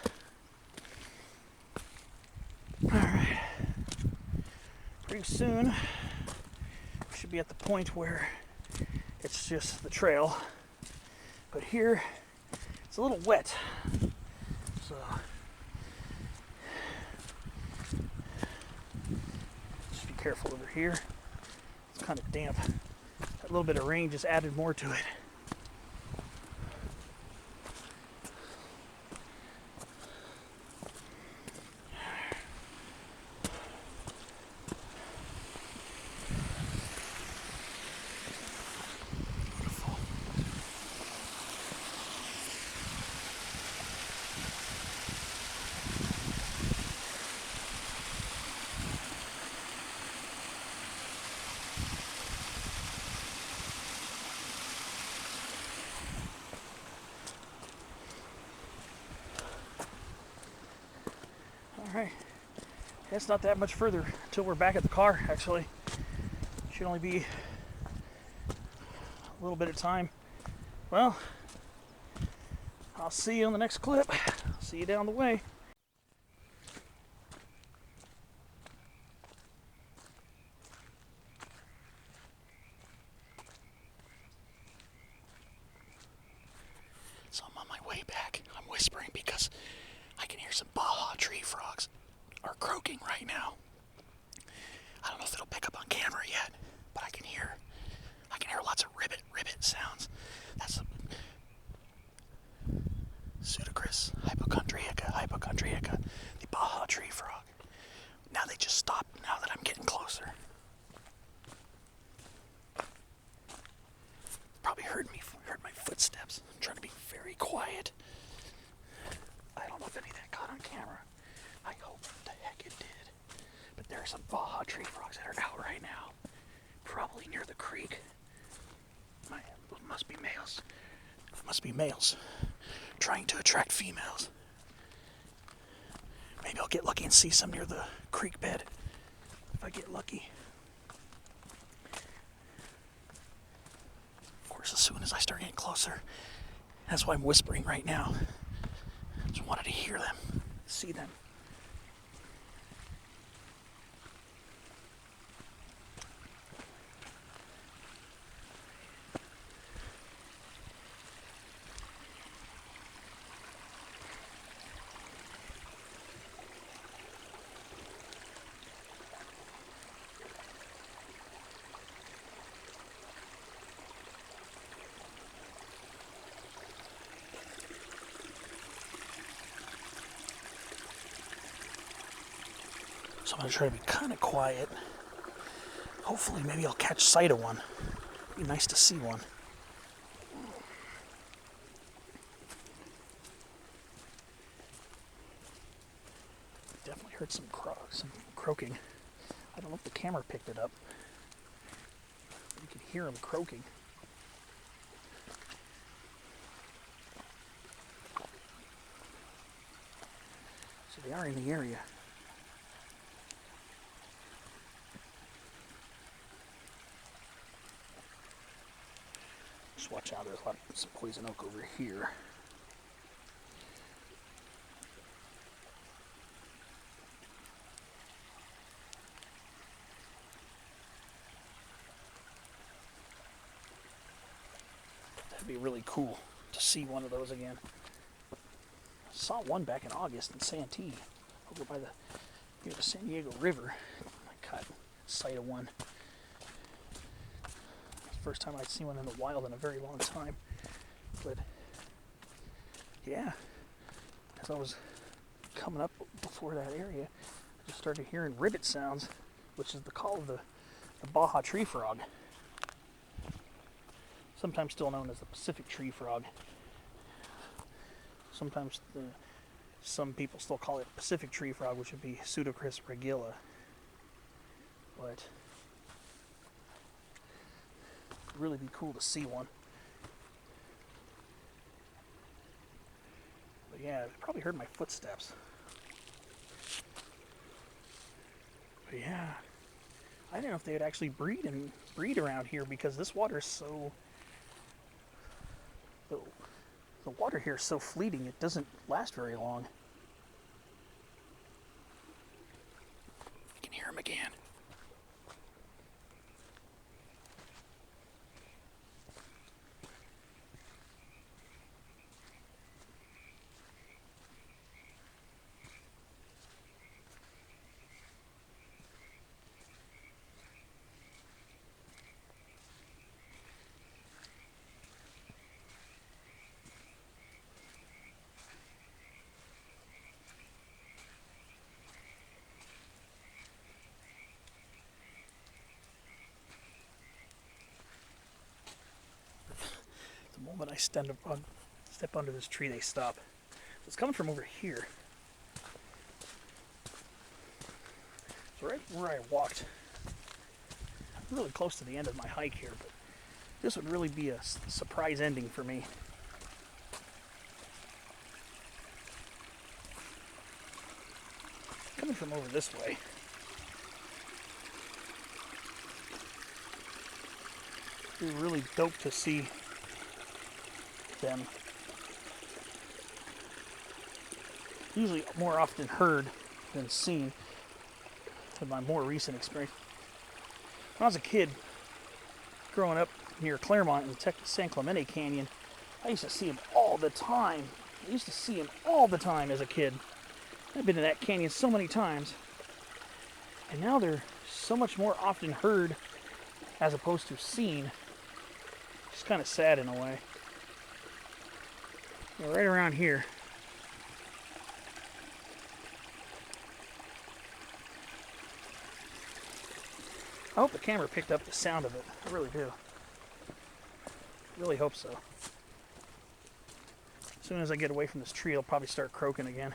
All right. Pretty soon, we should be at the point where it's just the trail. But here, it's a little wet, so just be careful over here. It's kind of damp. That little bit of rain just added more to it. Alright, it's not that much further until we're back at the car, actually. Should only be a little bit of time. Well, I'll see you on the next clip. I'll see you down the way. So I'm on my way back. I'm whispering because I can hear some Baja tree frogs are croaking right now. I don't know if it'll pick up on camera yet, but I can hear lots of ribbit sounds. That's Pseudocris hypochondriaca, the Baja tree frog. Now they just stopped now that I'm getting closer. Probably heard my footsteps. I'm trying tree frogs that are out right now. Probably near the creek. Must be males. Must be males trying to attract females. Maybe I'll get lucky and see some near the creek bed if I get lucky. Of course, as soon as I start getting closer, that's why I'm whispering right now. I just wanted to hear them, see them. So I'm going to try to be kind of quiet. Hopefully, maybe I'll catch sight of one. It'd be nice to see one. Definitely heard some croaking. I don't know if the camera picked it up. But you can hear them croaking. So they are in the area. Just watch out, there's some poison oak over here. That'd be really cool to see one of those again. I saw one back in August in Santee, over by near the San Diego River. I caught sight of one. First time I'd seen one in the wild in a very long time. But yeah, as I was coming up before that area, I just started hearing ribbit sounds, which is the call of the Baja tree frog, sometimes still known as the Pacific tree frog. Sometimes some people still call it Pacific tree frog, which would be Pseudocris regilla. But it'd really be cool to see one. But yeah, you probably heard my footsteps. But yeah, I didn't know if they would actually breed around here, because this water is so, the water here is so fleeting, it doesn't last very long. I can hear him again. The moment I step under this tree, they stop. It's coming from over here. So right where I walked, I'm really close to the end of my hike here, but this would really be a surprise ending for me. Coming from over this way. It'd be really dope to see them. Usually more often heard than seen in my more recent experience. When I was a kid, growing up near Claremont in the San Clemente Canyon, I used to see them all the time. I used to see them all the time as a kid. I've been to that canyon so many times. And now they're so much more often heard as opposed to seen. It's kind of sad in a way. Yeah, right around here. I hope the camera picked up the sound of it. I really do. Really hope so. As soon as I get away from this tree, it'll probably start croaking again.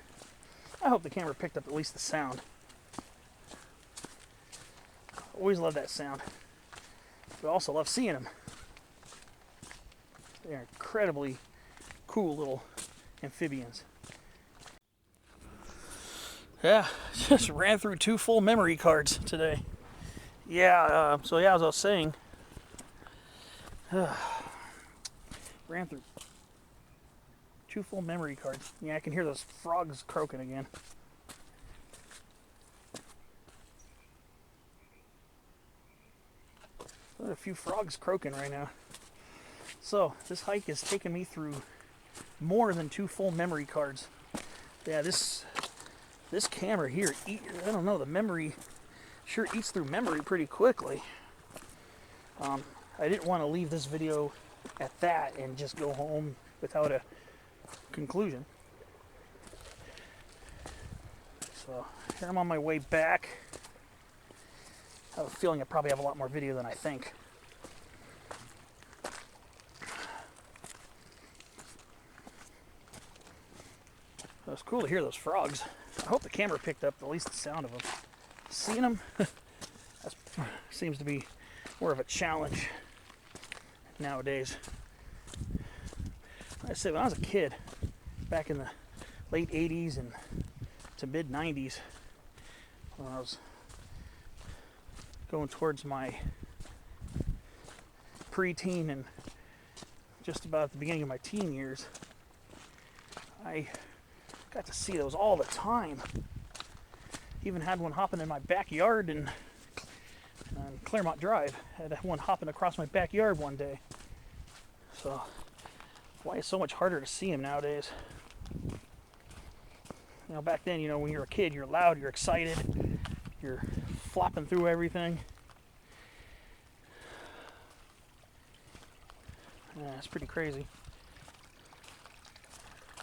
I hope the camera picked up at least the sound. Always love that sound. But I also love seeing them. They're incredibly cool little amphibians. Yeah, just ran through 2 full memory cards today. Yeah, so yeah, as I was saying, ran through 2 full memory cards. Yeah, I can hear those frogs croaking again. There's a few frogs croaking right now. So this hike has taken me through more than 2 full memory cards. Yeah, this camera here, I don't know, the memory sure eats through memory pretty quickly. I didn't want to leave this video at that and just go home without a conclusion. So here I'm on my way back. I have a feeling I probably have a lot more video than I think. It was cool to hear those frogs. I hope the camera picked up at least the sound of them. Seeing them that seems to be more of a challenge nowadays. Like I said, when I was a kid, back in the late 80s and to mid 90s, when I was going towards my preteen and just about at the beginning of my teen years, I got to see those all the time. Even had one hopping in my backyard and on Claremont Drive. Had one hopping across my backyard one day. So why it's so much harder to see them nowadays. You know, back then, you know, when you're a kid, you're loud, you're excited, you're flopping through everything. Yeah, it's pretty crazy.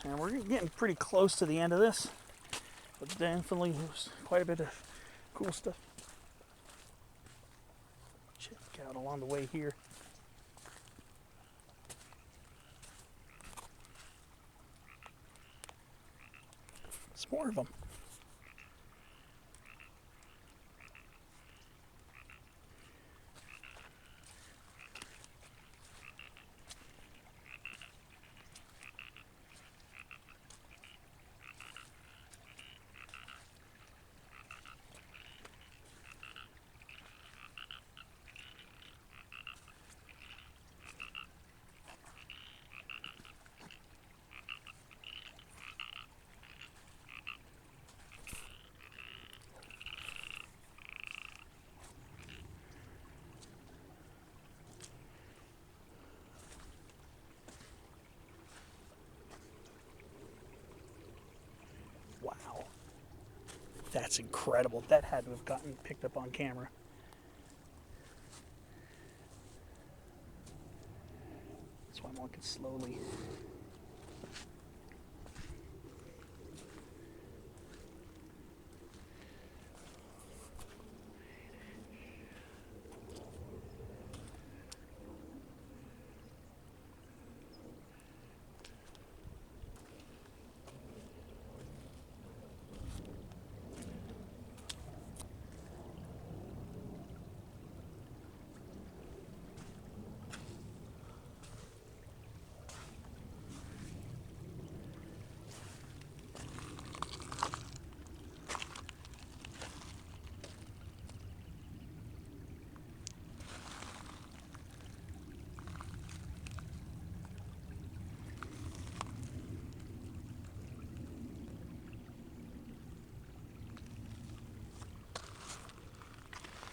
And we're getting pretty close to the end of this. But definitely there's quite a bit of cool stuff. Check out along the way here. There's more of them. Wow. That's incredible. That had to have gotten picked up on camera. That's why I'm walking slowly.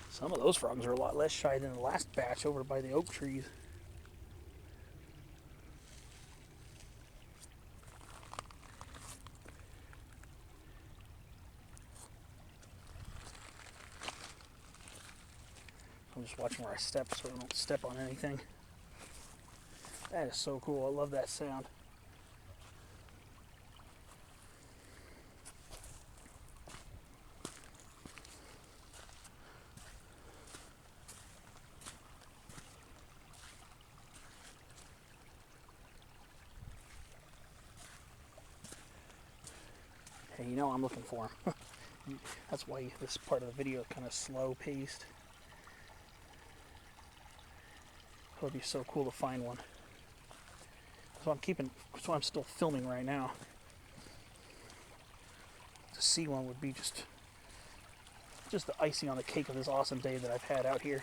Some of those frogs are a lot less shy than the last batch over by the oak trees. I'm just watching where I step so I don't step on anything. That is so cool. I love that sound. Hey, you know I'm looking for them. That's why this part of the video is kind of slow paced. It would be so cool to find one. So I'm still filming right now. To see one would be just the icing on the cake of this awesome day that I've had out here.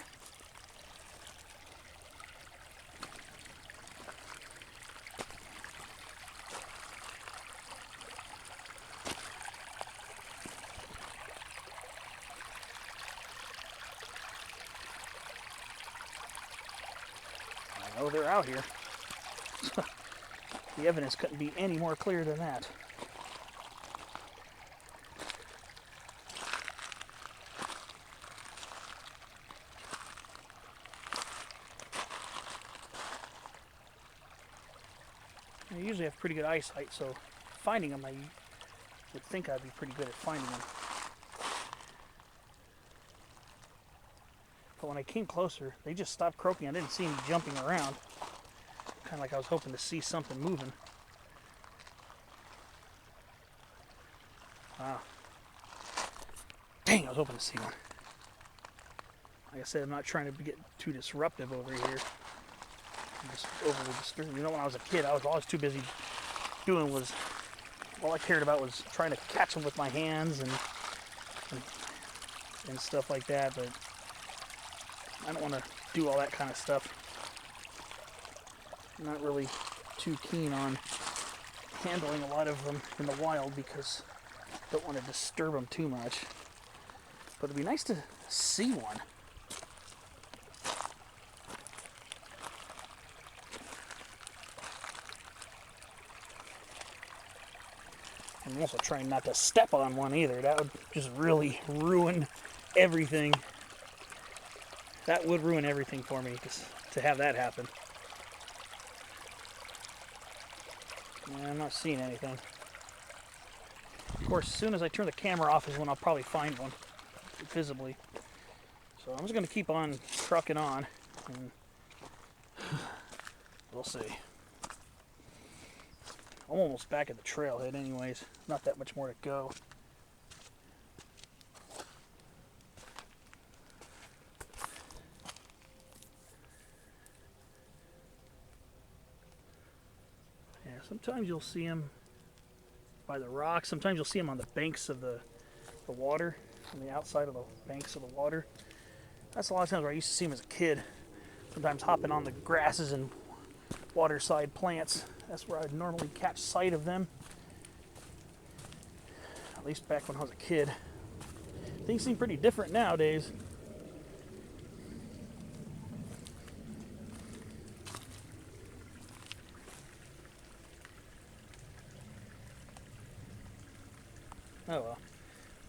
I know they're out here. The evidence couldn't be any more clear than that. I usually have pretty good eyesight, so finding them, I would think I'd be pretty good at finding them. But when I came closer, they just stopped croaking. I didn't see any jumping around. Kind of like I was hoping to see something moving. Wow. Dang, I was hoping to see one. Like I said, I'm not trying to get too disruptive over here. I'm just overly disturbed. You know, when I was a kid, I was always too busy doing was, all I cared about was trying to catch them with my hands and stuff like that, but I don't want to do all that kind of stuff. I'm not really too keen on handling a lot of them in the wild because I don't want to disturb them too much. But it'd be nice to see one. I'm also trying not to step on one either. That would just really ruin everything. That would ruin everything for me to have that happen. Yeah, I'm not seeing anything. Of course, as soon as I turn the camera off is when I'll probably find one visibly. So I'm just going to keep on trucking on and we'll see. I'm almost back at the trailhead anyways. Not that much more to go. Yeah, sometimes you'll see them by the rocks. Sometimes you'll see them on the banks of the water, on the outside of the banks of the water. That's a lot of times where I used to see them as a kid. Sometimes hopping on the grasses and waterside plants. That's where I'd normally catch sight of them. At least back when I was a kid. Things seem pretty different nowadays. Oh well.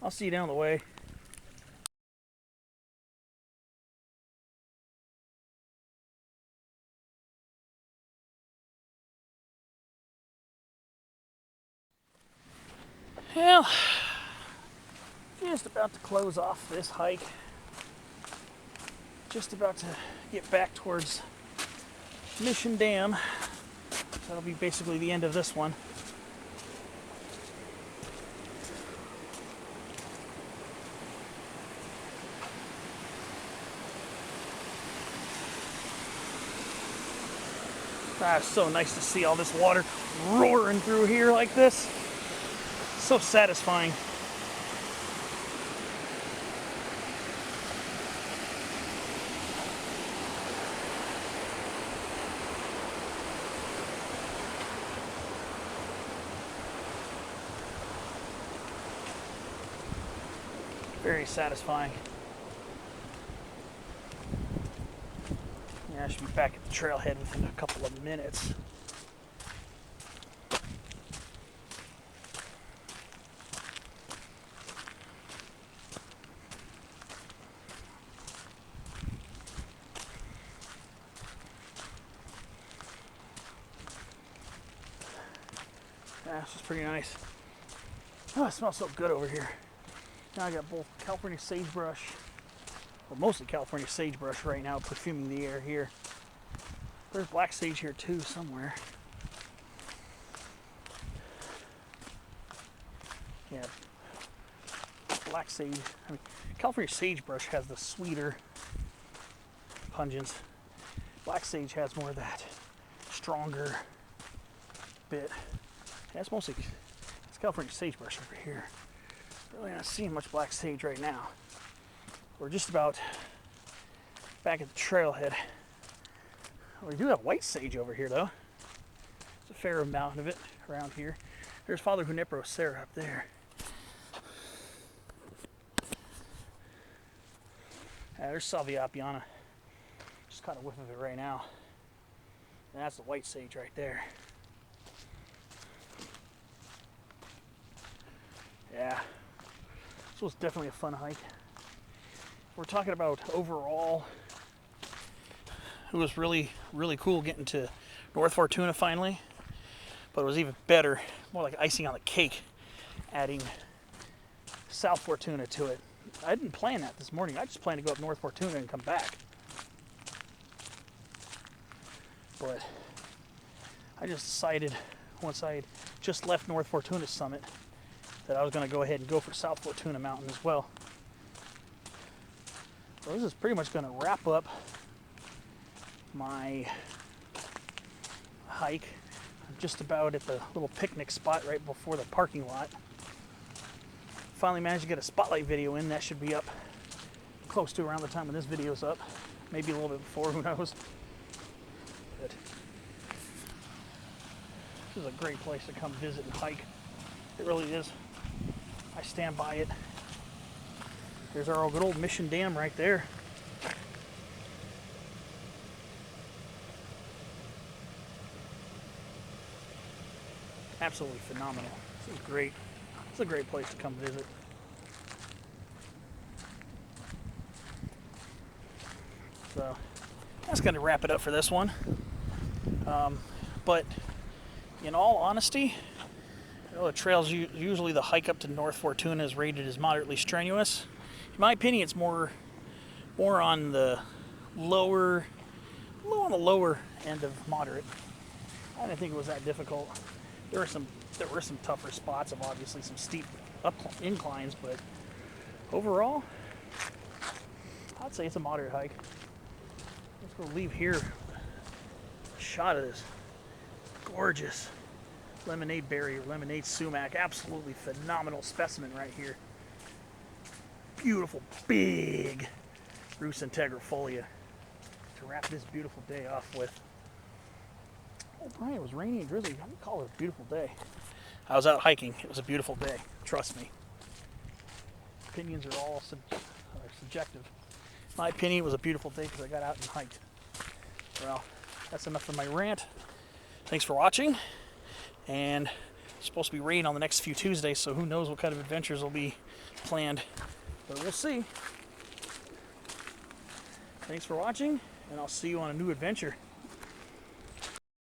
I'll see you down the way. Well, just about to close off this hike. Just about to get back towards Mission Dam. That'll be basically the end of this one. Ah, it's so nice to see all this water roaring through here like this. So satisfying. Very satisfying. Yeah, I should be back at the trailhead within a couple of minutes. Yeah, this is pretty nice. Oh, it smells so good over here. Now I got both California sagebrush, well, mostly California sagebrush right now, perfuming the air here. There's black sage here too, somewhere. Yeah, black sage. California sagebrush has the sweeter pungence. Black sage has more of that stronger bit. That's mostly, it's California sagebrush over here. Really not seeing much black sage right now. We're just about back at the trailhead. We do have white sage over here though. There's a fair amount of it around here. There's Father Junipero Serra up there. There's Salvia apiana. Just caught a whiff of it right now. And that's the white sage right there. Yeah, this was definitely a fun hike. We're talking about overall, it was really, really cool getting to North Fortuna finally, but it was even better, more like icing on the cake, adding South Fortuna to it. I didn't plan that this morning. I just planned to go up North Fortuna and come back. But I just decided, once I had just left North Fortuna summit, that I was going to go ahead and go for South Fortuna Mountain as well. So this is pretty much going to wrap up my hike. I'm just about at the little picnic spot right before the parking lot. Finally managed to get a spotlight video in. That should be up close to around the time when this video's up. Maybe a little bit before, who knows. But this is a great place to come visit and hike. It really is. I stand by it. There's our good old Mission Dam right there. Absolutely phenomenal. This is great. It's a great place to come visit. So that's going to wrap it up for this one. But in all honesty, the trails, usually the hike up to North Fortuna is rated as moderately strenuous. In my opinion, it's more on the lower end of moderate. I didn't think it was that difficult. There were some tougher spots of obviously some steep inclines, but overall, I'd say it's a moderate hike. Let's go leave here. A shot of this gorgeous lemonade berry or lemonade sumac. Absolutely phenomenal specimen right here. Beautiful, big Rus integrifolia to wrap this beautiful day off with. Oh, Brian, it was rainy and drizzly. I would call it a beautiful day. I was out hiking. It was a beautiful day. Trust me. Opinions are all subjective. My opinion was a beautiful day because I got out and hiked. Well, that's enough of my rant. Thanks for watching. And it's supposed to be rain on the next few Tuesdays, so who knows what kind of adventures will be planned. But we'll see. Thanks for watching, and I'll see you on a new adventure.